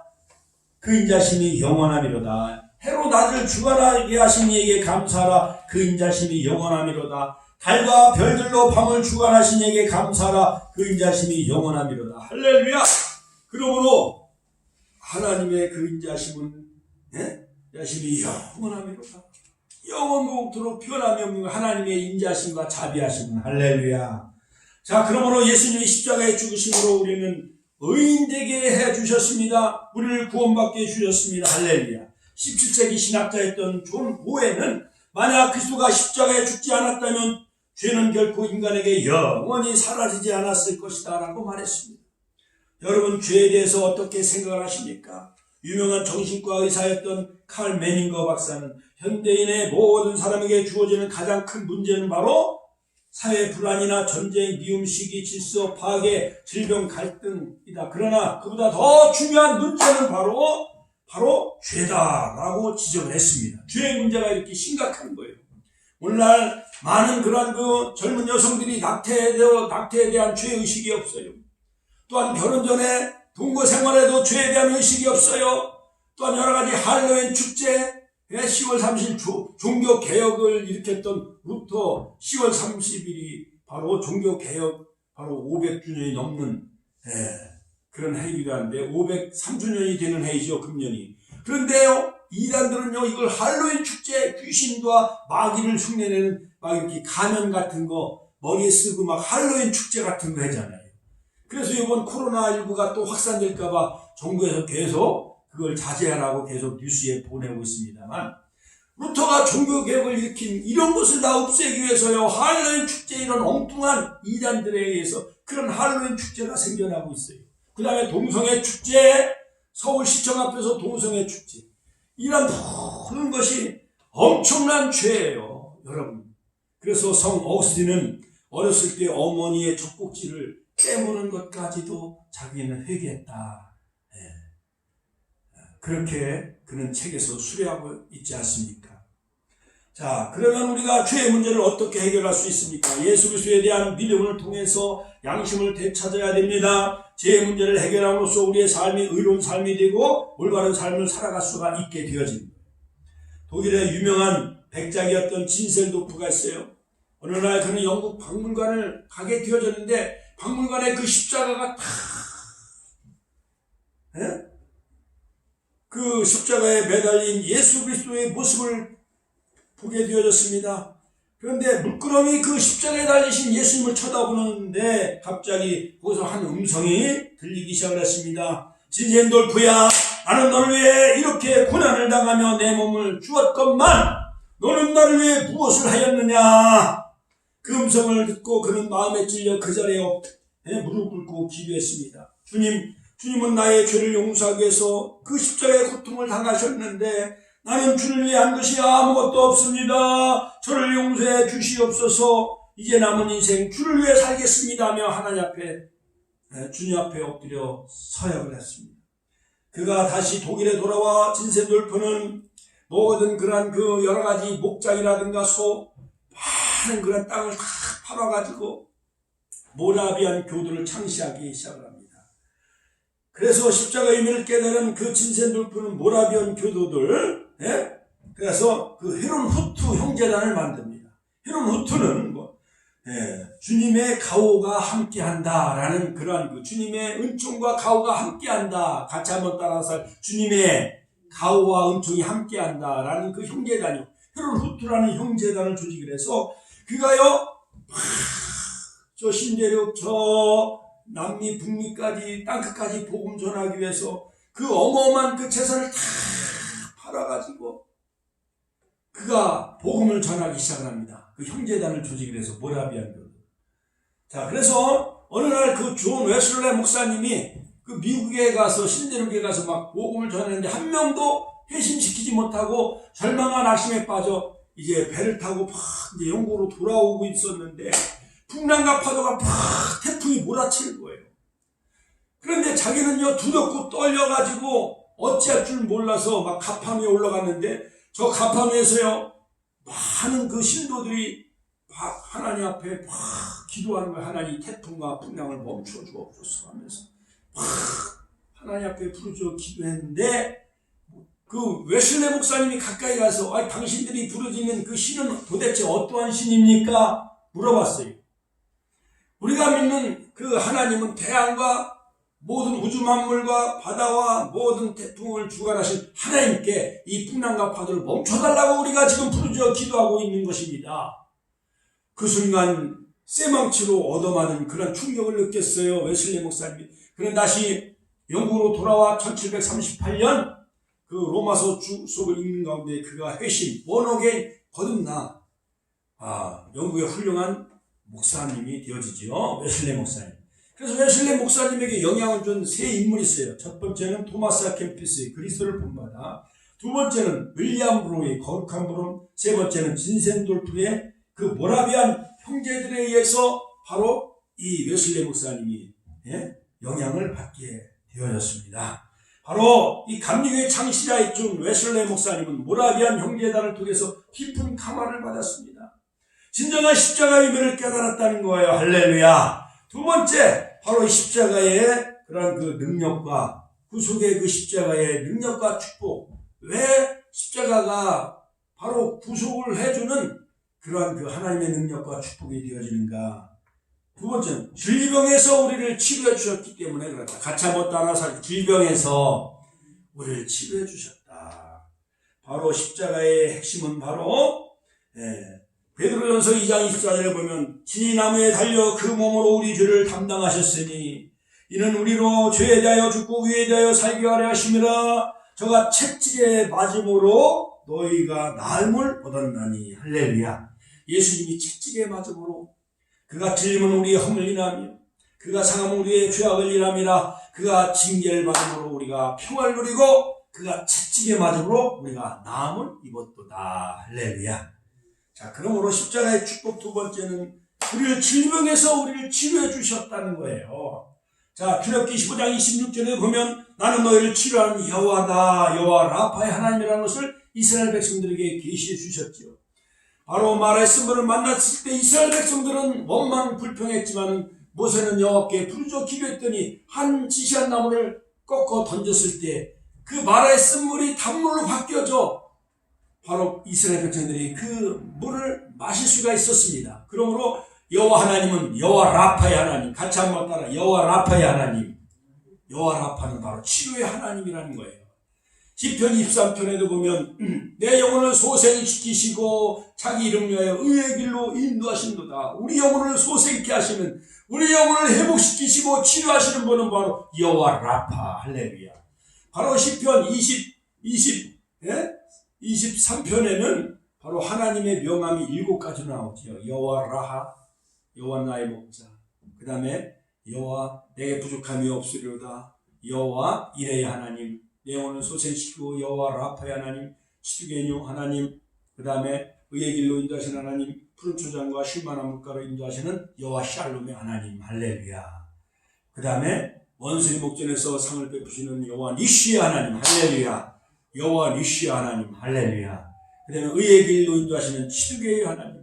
그 인자심이 영원하니로다. 해로 낮을 주관하게 하신 이에게 감사하라. 그 인자심이 영원하니로다. 달과 별들로 밤을 주관하신 이에게 감사하라. 그 인자심이 영원하니로다. 할렐루야. 그러므로 하나님의 그 인자심은 인자심이 영원하니로다. 영원토록 변함이 없는 하나님의 인자심과 자비하심은 할렐루야. 자, 그러므로 예수님이 십자가에 죽으심으로 우리는 의인되게 해주셨습니다. 우리를 구원받게 해주셨습니다. 할렐루야. 17세기 신학자였던 존 오웬은 만약 그리스도가 십자가에 죽지 않았다면 죄는 결코 인간에게 영원히 사라지지 않았을 것이다 라고 말했습니다. 여러분, 죄에 대해서 어떻게 생각을 하십니까? 유명한 정신과 의사였던 칼 매닝거 박사는 현대인의 모든 사람에게 주어지는 가장 큰 문제는 바로 사회 불안이나 전쟁, 미움, 시기, 질서, 파괴, 질병, 갈등이다. 그러나 그보다 더 중요한 문제는 바로 죄다라고 지적을 했습니다. 죄의 문제가 이렇게 심각한 거예요. 오늘날 많은 그러한 그 젊은 여성들이 낙태에 대한 죄의식이 없어요. 또한 결혼 전에 동거 생활에도 죄에 대한 의식이 없어요. 또한 여러 가지 할로윈 축제, 10월 30일 종교개혁을 일으켰던 루터 10월 30일이 바로 종교개혁, 바로 500주년이 넘는 그런 해이기도 한데 503주년이 되는 해이죠, 금년이. 그런데요, 이단들은요, 이걸 할로윈 축제, 귀신과 마귀를 흉내내는 막 이렇게 가면 같은 거 머리에 쓰고 막 할로윈 축제 같은 거 하잖아요. 그래서 이번 코로나19가 또 확산될까봐 정부에서 계속 그걸 자제하라고 계속 뉴스에 보내고 있습니다만, 루터가 종교개혁을 일으킨 이런 것을 다 없애기 위해서요, 할로윈 축제 이런 엉뚱한 이단들에 의해서 그런 할로윈 축제가 생겨나고 있어요. 그 다음에 동성애 축제, 서울시청 앞에서 동성애 축제, 이런 모든 것이 엄청난 죄예요, 여러분. 그래서 성 어거스틴은 어렸을 때 어머니의 젖꼭지를 깨무는 것까지도 자기는 회개했다. 그렇게 그는 책에서 수료하고 있지 않습니까? 자, 그러면 우리가 죄의 문제를 어떻게 해결할 수 있습니까? 예수 그리스도에 대한 믿음을 통해서 양심을 되찾아야 됩니다. 죄의 문제를 해결함으로써 우리의 삶이 의로운 삶이 되고 올바른 삶을 살아갈 수가 있게 되어집니다. 독일의 유명한 백작이었던 진셀도프가 있어요. 어느 날 그는 영국 박물관을 가게 되어졌는데 박물관에 그 십자가가 다 그 십자가에 매달린 예수 그리스도의 모습을 보게 되어졌습니다. 그런데 물끄러미 그 십자가에 달리신 예수님을 쳐다보는데 갑자기 거기서 한 음성이 들리기 시작을 했습니다. 진센돌프야, 나는 너를 위해 이렇게 고난을 당하며 내 몸을 주었건만 너는 나를 위해 무엇을 하였느냐? 그 음성을 듣고 그는 마음에 찔려 그 자리에 무릎 꿇고 기도했습니다. 주님은 나의 죄를 용서하기 위해서 그 십자가의 고통을 당하셨는데 나는 주를 위해 한 것이 아무것도 없습니다. 저를 용서해 주시옵소서. 이제 남은 인생 주를 위해 살겠습니다 하며 하나님 앞에, 주님 앞에 엎드려 서약을 했습니다. 그가 다시 독일에 돌아와 진센돌프는 모든 그러한 그 여러 가지 목장이라든가 많은 그런 땅을 다 팔아가지고 모라비안 교도를 창시하기 시작을 합니다. 그래서 십자가의 의미를 깨달은 그 진센돌프는 모라비안 교도들, 그래서 그 헤론 후트 형제단을 만듭니다. 헤론 후트는 주님의 가호가 함께한다라는 그러한 그 주님의 은총과 가호가 함께한다. 같이 한번 따라서 주님의 가호와 은총이 함께한다라는 그 형제단이요. 헤론 후트라는 형제단을 조직을 해서 그가요, 저 신대륙 저 남미 북미까지 땅끝까지 복음 전하기 위해서 그 어마어마한 그 재산을 다 팔아가지고 그가 복음을 전하기 시작을 합니다. 그 형제단을 조직을 해서 모라비안 교도. 자, 그래서 어느 날 그 존 웨슬레 목사님이 그 미국에 가서 신대륙에 가서 막 복음을 전했는데 한 명도 회심시키지 못하고 절망과 낙심에 빠져 이제 배를 타고 막 이제 영국으로 돌아오고 있었는데 풍랑과 파도가 막 태풍이 몰아치는 거예요. 그런데 자기는요 두렵고 떨려가지고 어찌할 줄 몰라서 막 가판 위에 올라갔는데 저 가판 위에서요 많은 그 신도들이 막 하나님 앞에 막 기도하는 거예요. 하나님 태풍과 풍랑을 멈춰 주옵소서 하면서 막 하나님 앞에 부르짖어 기도했는데 그 웨슬레 목사님이 가까이 가서 당신들이 부르짖는 그 신은 도대체 어떠한 신입니까? 물어봤어요. 우리가 믿는 그 하나님은 태양과 모든 우주 만물과 바다와 모든 태풍을 주관하신 하나님께 이 풍랑과 파도를 멈춰달라고 우리가 지금 부르짖어 기도하고 있는 것입니다. 그 순간 쇠망치로 얻어맞은 그런 충격을 느꼈어요. 웨슬리 목사님이. 그는 다시 영국으로 돌아와 1738년 그 로마서 수업을 읽는 가운데 그가 회심, 원어게인 거듭나 영국의 훌륭한 목사님이 되어지죠. 웨슬리 목사님. 그래서 웨슬리 목사님에게 영향을 준 세 인물이 있어요. 첫 번째는 토마스 캠피스의 그리스도를 본받아, 두 번째는 윌리엄 브로의 거룩한 부름, 세 번째는 진센돌프의 그 모라비안 형제들에 의해서 바로 이 웨슬리 목사님이 영향을 받게 되어졌습니다. 바로 이 감리교의 창시자이신 웨슬리 목사님은 모라비안 형제단을 통해서 깊은 감화를 받았습니다. 진정한 십자가의 의미를 깨달았다는 거예요. 할렐루야. 두 번째, 바로 이 십자가의 그런 그 능력과 구속의 그 십자가의 능력과 축복. 왜 십자가가 바로 구속을 해주는 그러한 그 하나님의 능력과 축복이 되어지는가? 두 번째는 질병에서 우리를 치료해 주셨기 때문에 그렇다. 같이 한번 따라서 질병에서 우리를 치료해 주셨다. 바로 십자가의 핵심은 바로 베드로전서 2장 24절에 보면 친히 나무에 달려 그 몸으로 우리 죄를 담당하셨으니 이는 우리로 죄에 대하여 죽고 의에 대하여 살게 하려 하심이라. 저가 채찍에 맞음으로 너희가 나음을 얻었나니. 할렐루야. 예수님이 채찍에 맞음으로 그가 찔림은 우리의 허물 인하며 그가 상함은 우리의 죄악을 인함이라. 그가 징계를 받음으로 우리가 평화를 누리고 그가 채찍에 맞음으로 우리가 나음을 입었도다. 할렐루야. 자, 그러므로 십자가의 축복 두 번째는 우리를 질병에서 우리를 치료해 주셨다는 거예요. 자, 출애굽기 15장 26절에 보면 나는 너희를 치료하는 여호와다. 여호와 라파의 하나님이라는 것을 이스라엘 백성들에게 계시해 주셨지요. 바로 마라의 쓴물을 만났을 때 이스라엘 백성들은 원망 불평했지만 모세는 여호와께 부르짖어 기도했더니 한 지시한 나무를 꺾어 던졌을 때 그 마라의 쓴물이 단물로 바뀌어져 바로 이스라엘 백성들이 그 물을 마실 수가 있었습니다. 그러므로 여호와 하나님은 여호와 라파의 하나님. 같이 한번 따라. 여호와 라파의 하나님. 여호와 라파는 바로 치료의 하나님이라는 거예요. 시편 23편에도 보면 내 영혼을 소생시키시고 자기 이름 위하여 의의 길로 인도하신도다. 우리 영혼을 소생케 하시는, 우리 영혼을 회복시키시고 치료하시는 분은 바로 여호와 라파. 할렐루야. 바로 시편 23편에는 바로 하나님의 명함이 7가지로 나오죠. 여호와 라하, 여호와 나의 목자. 그 다음에 여호와 내게 부족함이 없으리로다. 여호와 이레의 하나님, 내 영혼을 솟으시고 여호와 라파의 하나님, 치두개의 용 하나님. 그 다음에 의의 길로 인도하시는 하나님, 푸른 초장과 쉴만한 물가로 인도하시는 여호와 샬롬의 하나님. 할렐루야. 그 다음에 원수의 목전에서 상을 베푸시는 여호와 니시의 하나님. 할렐루야. 여호와 니시의 하나님. 할렐루야. 그 다음에 의의 길로 인도하시는 치두개의 하나님.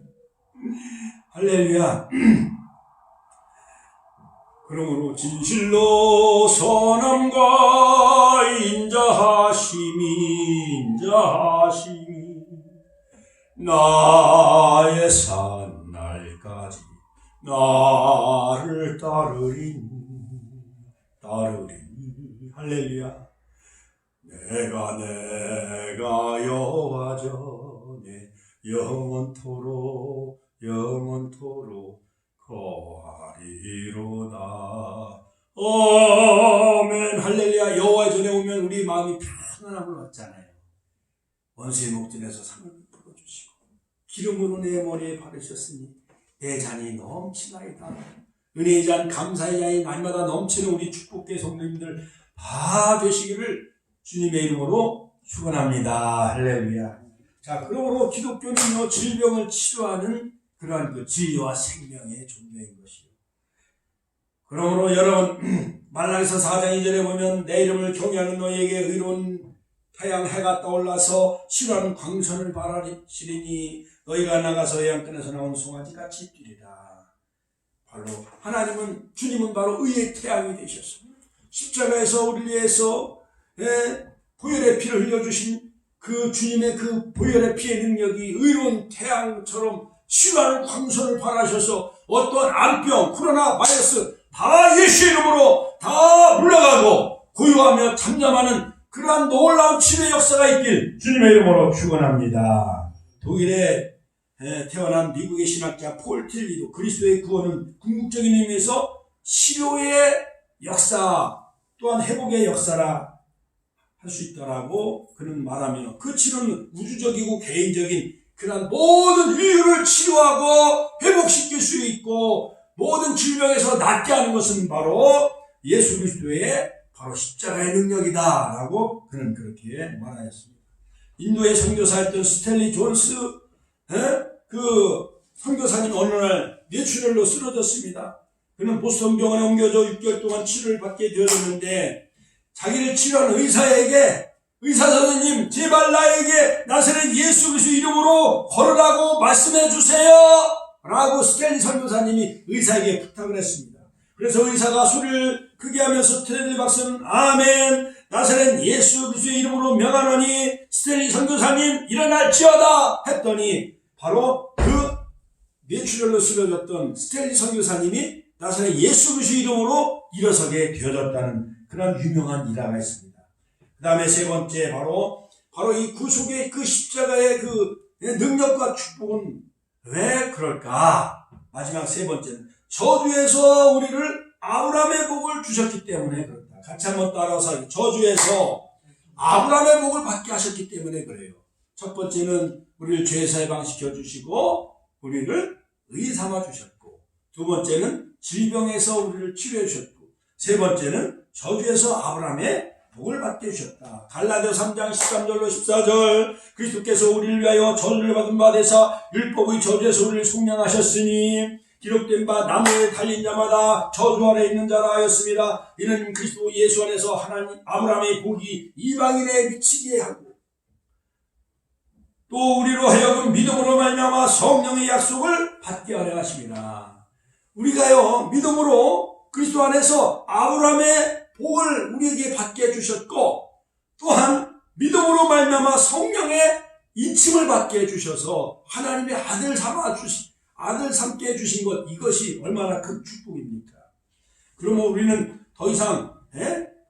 할렐루야. 그러므로 진실로 선함과 인자하심이 나의 산날까지 나를 따르리니. 할렐루야. 내가 여호와 전에 영원토록 거하리로다. 아멘. 할렐루야. 여호와 전에 오면 우리 마음이 편안함을 얻잖아요. 원수의 목전에서 상을 풀어주시고 기름으로 내 머리에 바르셨으니 내 잔이 넘치나이다. 은혜의 잔, 감사의 잔이 날마다 넘치는 우리 축복계 성도님들 다 되시기를 주님의 이름으로 축원합니다. 할렐루야. 자, 그러므로 기독교는요, 질병을 치료하는 그러한 그 진리와 생명의 종교인 것이요. 그러므로 여러분, 말라기서 4장 2절에 보면 내 이름을 경외하는 너희에게 의로운 태양 해가 떠올라서 실하는 광선을 바라시리니 너희가 나가서 해안가에서 나온 송아지같이 뛰리라. 바로 하나님은, 주님은 바로 의의 태양이 되셨습니다. 십자가에서 우리를 위해서 보혈의 피를 흘려주신 그 주님의 그 보혈의 피의 능력이 의로운 태양처럼 신화를 광선을 발하셔서 어떠한 암병, 코로나 바이러스 다 예수 이름으로 다 물러가고 고요하며 잠잠하는 그러한 놀라운 치료의 역사가 있길 주님의 이름으로 축원합니다. 독일에 태어난 미국의 신학자 폴 틸리도 그리스도의 구원은 궁극적인 의미에서 치료의 역사 또한 회복의 역사라 할 수 있다라고 그는 말하며 그 치료는 우주적이고 개인적인 그런 모든 인류를 치료하고 회복시킬 수 있고 모든 질병에서 낫게 하는 것은 바로 예수 그리스도의 바로 십자가의 능력이다라고 그는 그렇게 말하였습니다. 인도의 선교사였던 스탠리 존스 그 선교사님 어느 날 뇌출혈로 쓰러졌습니다. 그는 보스턴 병원에 옮겨져 6개월 동안 치료를 받게 되었는데 자기를 치료한 의사에게 의사 선생님 제발 나에게 나사렛 예수 그리스도 이름으로 걸으라고 말씀해 주세요 라고 스탠리 선교사님이 의사에게 부탁을 했습니다. 그래서 의사가 소리를 크게 하면서 스탠리 박사는 아멘 나사렛 예수 그리스도의 이름으로 명하노니 스탠리 선교사님 일어날지어다 했더니 바로 그 뇌출혈로 쓰러졌던 스탠리 선교사님이 나사렛 예수 그리스도의 이름으로 일어서게 되어졌다는 그런 유명한 일화가 있습니다. 그 다음에 세 번째 바로 이 구속의 그 십자가의 그 능력과 축복은 왜 그럴까? 마지막 세 번째는 저주에서 우리를 아브라함의 복을 주셨기 때문에 그렇다. 같이 한번 따라서 저주에서 아브라함의 복을 받게 하셨기 때문에 그래요. 첫 번째는 우리를 죄에서 해방시켜 주시고 우리를 의인 삼아 주셨고 두 번째는 질병에서 우리를 치료해 주셨고 세 번째는 저주에서 아브라함의 복을 받게 해주셨다. 갈라디아 3장 13절로 14절 그리스도께서 우리를 위하여 저주를 받은 바 되사 율법의 저주에서 우리를 속량하셨으니 기록된 바 나무에 달린 자마다 저주 아래 있는 자라 하였습니다. 이는 그리스도 예수 안에서 하나님 아브라함의 복이 이방인에 미치게 하고 또 우리로 하여금 믿음으로 말미암아 성령의 약속을 받게 하려 하십니다. 우리가요 믿음으로 그리스도 안에서 아브라함의 복을 우리에게 받게 해주셨고 또한 믿음으로 말미암아 성령의 인침을 받게 해주셔서 하나님의 아들 삼게 해주신 것 이것이 얼마나 큰 축복입니까? 그러면 우리는 더 이상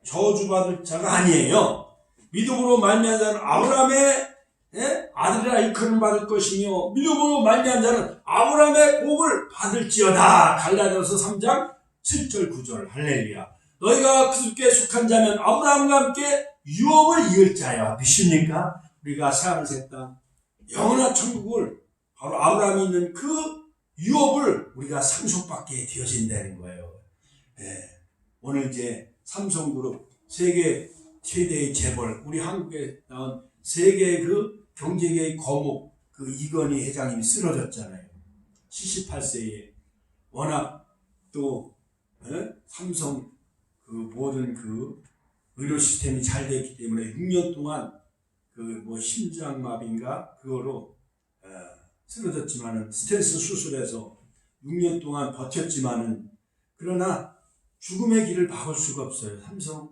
저주받을 자가 아니에요. 믿음으로 말미암은 자는 아브라함의 아들이라 일컬음 받을 것이며 믿음으로 말미암은 자는 아브라함의 복을 받을지어다. 갈라디아서 3장 7절 9절 할렐루야. 너희가 그리스도께 속한 자면 아브라함과 함께 유업을 이을 자야. 믿습니까? 우리가 새하늘 새 땅 영원한 천국을 바로 아브라함이 있는 그 유업을 우리가 상속받게 되어진다는 거예요. 예. 오늘 이제 삼성그룹 세계 최대의 재벌, 우리 한국에 나온 세계 그 경제계의 거목 그 이건희 회장님이 쓰러졌잖아요. 78세에 워낙 또 삼성 그 모든 그 의료 시스템이 잘 됐기 때문에 6년 동안 그 뭐 심장마비인가 그거로 쓰러졌지만은 스텐스 수술해서 6년 동안 버텼지만은 그러나 죽음의 길을 막을 수가 없어요. 삼성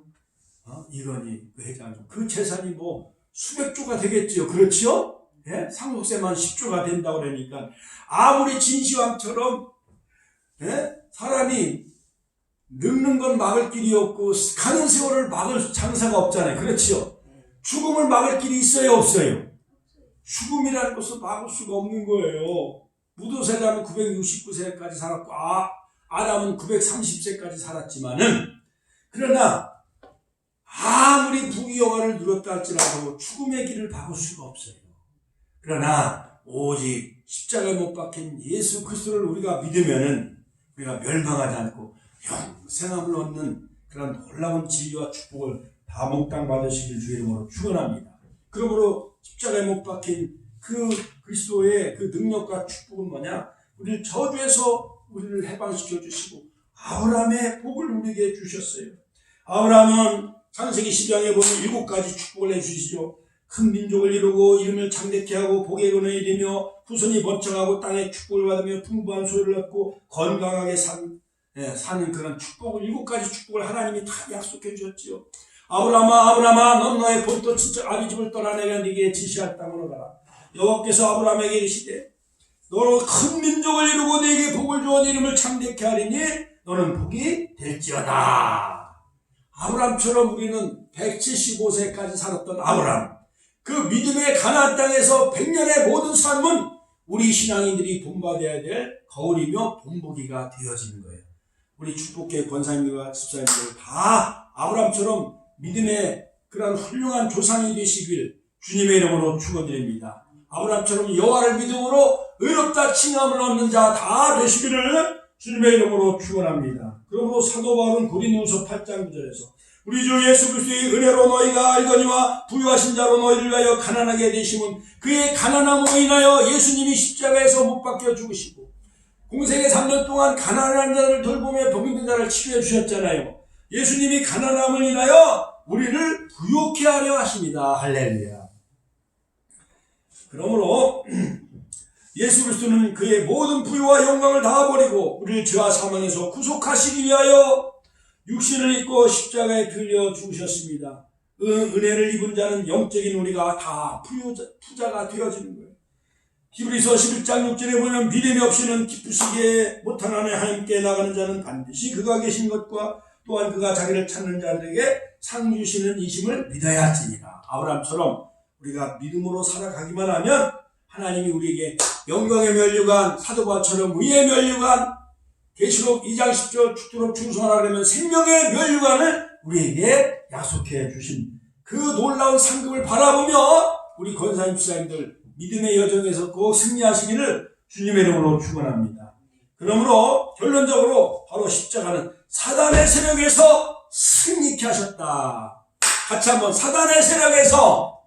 이건희 그 회장님 그 재산이 뭐 수백조가 되겠지요. 그렇지요? 예? 상속세만 10조가 된다고 그러니까 아무리 진시황처럼 사람이 늙는 건 막을 길이 없고 가는 세월을 막을 장사가 없잖아요. 그렇지요? 죽음을 막을 길이 있어요, 없어요? 죽음이라는 것을 막을 수가 없는 거예요. 무도세자는 969세까지 살았고 아담은 930세까지 살았지만은 그러나 아무리 부귀영화를 누렸다 할지라도 죽음의 길을 막을 수가 없어요. 그러나 오직 십자가에 못 박힌 예수 그리스도를 우리가 믿으면은 우리가 멸망하지 않고 영생함을 얻는 그런 놀라운 지위와 축복을 다 몽땅 받으시길 주의 이름으로 축원합니다. 그러므로 십자가에 못 박힌 그 그리스도의 그 능력과 축복은 뭐냐? 우리를 저주에서 우리를 해방시켜 주시고 아브라함의 복을 우리에게 주셨어요. 아브라함은 창세기 10장에 보면 7가지 축복을 해주시죠. 큰 민족을 이루고 이름을 창대케 하고 복의 근원이 되며 후손이 번창하고 땅에 축복을 받으며 풍부한 소유를 얻고 건강하게 사는 그런 축복을 7가지 축복을 하나님이 다 약속해 주셨지요. 아브라함아 넌 너의 본토 친척 아비 집을 떠나 내가 네게 지시할 땅으로 가라. 여호와께서 아브라함에게 이르시되 너로 큰 민족을 이루고 네게 복을 주어 네 이름을 창대케 하리니 너는 복이 될지어다. 아브라함처럼 우리는 175세까지 살았던 아브라함 그 믿음의 가나안 땅에서 100년의 모든 삶은 우리 신앙인들이 본받아야 될 거울이며 본보기가 되어지는 거예요. 우리 축복회 권사님과 집사님들 다 아브라함처럼 믿음의 그런 훌륭한 조상이 되시길 주님의 이름으로 축원드립니다. 아브라함처럼 여호와를 믿음으로 의롭다 칭함을 얻는 자 다 되시기를 주님의 이름으로 축원합니다. 그러므로 사도 바울은 고린도후서 8장 9절에서 우리 주 예수 그리스도의 은혜로 너희가 알거니와 부유하신 자로 너희를 위하여 가난하게 되심은 그의 가난함으로 인하여 예수님이 십자가에서 못 박혀 죽으시고 공생의 3년 동안 가난한 자를 돌보며 병든 자를 치료해 주셨잖아요. 예수님이 가난함을 인하여 우리를 부유케 하려 하십니다. 할렐루야. 그러므로 예수 그리스도는 그의 모든 부유와 영광을 다 버리고 우리를 죄와 사망에서 구속하시기 위하여 육신을 입고 십자가에 들려 죽으셨습니다. 은혜를 입은 자는 영적인 우리가 다 부자가 되어지는 거예요. 히브리서 11장 6절에 보면 믿음이 없이는 기쁘시게 못하나니 하나님께 나가는 자는 반드시 그가 계신 것과 또한 그가 자기를 찾는 자들에게 상 주시는 이심을 믿어야 하지니라. 아브라함처럼 우리가 믿음으로 살아가기만 하면 하나님이 우리에게 영광의 면류관, 사도바처럼 의의 면류관, 계시록 2장 10절 죽도록 충성하라 그러면 생명의 면류관을 우리에게 약속해 주신 그 놀라운 상급을 바라보며 우리 권사님 집사님들 믿음의 여정에서 꼭 승리하시기를 주님의 이름으로 축원합니다. 그러므로 결론적으로 바로 십자가는 사단의 세력에서 승리케 하셨다. 같이 한번 사단의 세력에서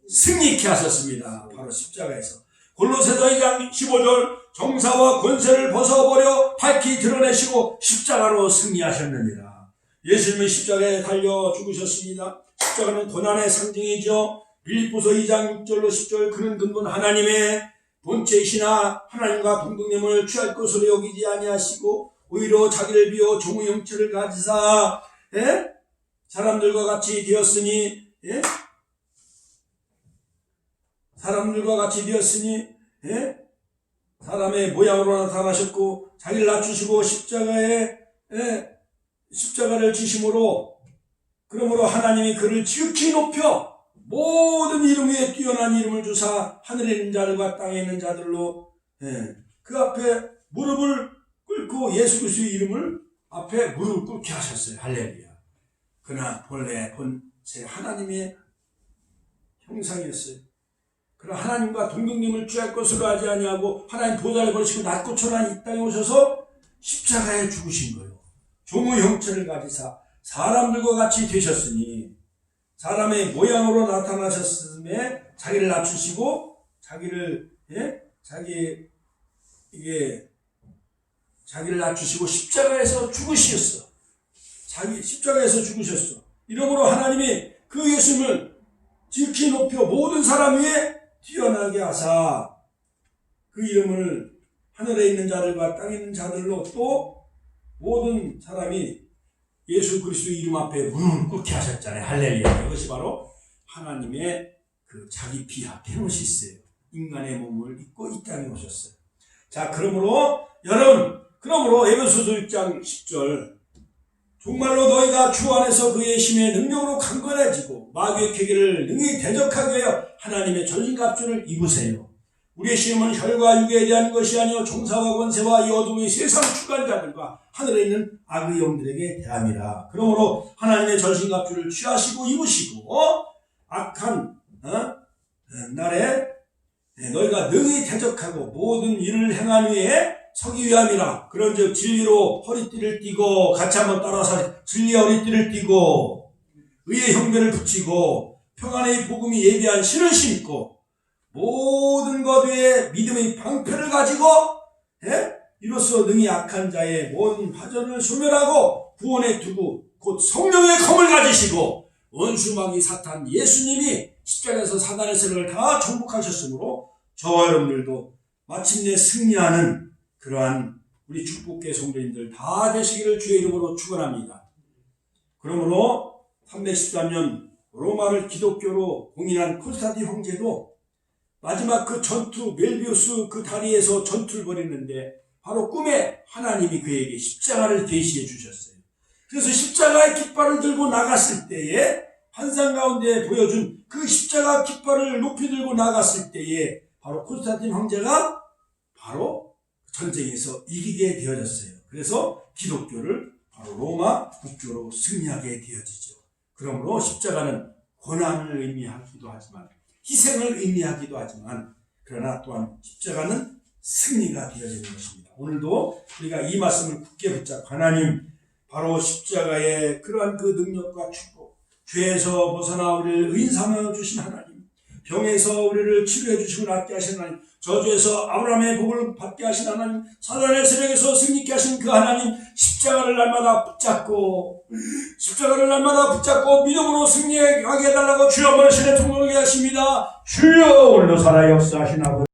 승리케 하셨습니다. 바로 십자가에서. 골로새서 2장 15절 정사와 권세를 벗어버려 밝히 드러내시고 십자가로 승리하셨느니라. 예수님이 십자가에 달려 죽으셨습니다. 십자가는 고난의 상징이죠. 빌립보서 2장 6절로 10절 그는 근본 하나님의 본체이시나 하나님과 동등됨을 취할 것으로 여기지 아니하시고 오히려 자기를 비워 종의 형체를 가지사 사람들과 같이 되었으니 사람의 모양으로 나타나셨고 자기를 낮추시고 십자가를 지심으로 그러므로 하나님이 그를 지극히 높여 모든 이름 위에 뛰어난 이름을 주사 하늘에 있는 자들과 땅에 있는 자들로 그 앞에 무릎을 꿇고 예수 그리스도의 이름을 앞에 무릎을 꿇게 하셨어요. 할렐루야. 그러나 본래 본체 하나님의 형상이었어요. 그런 하나님과 동등됨을 취할 것으로 하지 아니하고 하나님 보좌를 버리시고 낮고 천한 이 땅에 오셔서 십자가에 죽으신 거예요. 종의 형체를 가지사 사람들과 같이 되셨으니 사람의 모양으로 나타나셨음에 자기를 낮추시고 자기를 낮추시고 십자가에서 죽으셨어. 십자가에서 죽으셨어. 이러므로 하나님이 그 예수님을 지극히 높여 모든 사람 위에 뛰어나게 하사 그 이름을 하늘에 있는 자들과 땅에 있는 자들로 또 모든 사람이 예수 그리스도 이름 앞에 무릎을 꿇게 하셨잖아요. 할렐루야. 이것이 바로 하나님의 그 자기 피하테노시스예요. 인간의 몸을 입고 이 땅에 오셨어요. 자, 그러므로 여러분, 에베소서 6장 10절 정말로 너희가 주 안에서 그의 힘의 능력으로 강건해지고 마귀의 계계를 능히 대적하게 하여 하나님의 전신갑주를 입으세요. 우리의 시험은 혈과 육에 대한 것이 아니요 종사와 권세와 이 어둠의 세상 주관자들과 하늘에 있는 악의 영들에게 대함이라. 그러므로 하나님의 전신갑주를 취하시고 입으시고 악한 날에 너희가 능히 대적하고 모든 일을 행한 후에 서기 위함이라. 그런즉 진리로 허리띠를 띠고, 같이 한번 따라서 진리의 허리띠를 띠고 의의 형배를 붙이고 평안의 복음이 예비한 신을 신고 모든 것 위에 믿음의 방패를 가지고 이로써 능히 악한 자의 모든 화전을 소멸하고 구원의 투구 곧 성령의 검을 가지시고 원수마귀 사탄 예수님이 십자가에서 사단의 세력을 다 정복하셨으므로 저와 여러분들도 마침내 승리하는 그러한 우리 축복계 성도님들 다 되시기를 주의 이름으로 축원합니다. 그러므로 313년 로마를 기독교로 공인한 콘스탄틴 형제도 마지막 그 전투 멜비우스 그 다리에서 전투를 벌였는데 바로 꿈에 하나님이 그에게 십자가를 계시해 주셨어요. 그래서 십자가의 깃발을 들고 나갔을 때에 환상 가운데 보여준 그 십자가 깃발을 높이 들고 나갔을 때에 바로 콘스탄틴 형제가 바로 전쟁에서 이기게 되어졌어요. 그래서 기독교를 바로 로마 국교로 승리하게 되어지죠. 그러므로 십자가는 고난을 의미하기도 하지만 희생을 의미하기도 하지만 그러나 또한 십자가는 승리가 되어지는 것입니다. 오늘도 우리가 이 말씀을 굳게 붙잡고 하나님 바로 십자가의 그러한 그 능력과 축복, 죄에서 벗어나 우리를 의인삼아 주신 하나님, 병에서 우리를 치료해 주시고 낫게 하신 하나님, 저주에서 아브라함의 복을 받게 하신 하나님, 사단의 세력에서 승리케 하신 그 하나님, 십자가를 날마다 붙잡고 믿음으로 승리하게 해달라고 주여 버리시는 통로하게 하십니다. 주여 오늘도 살아 역사하신 아버지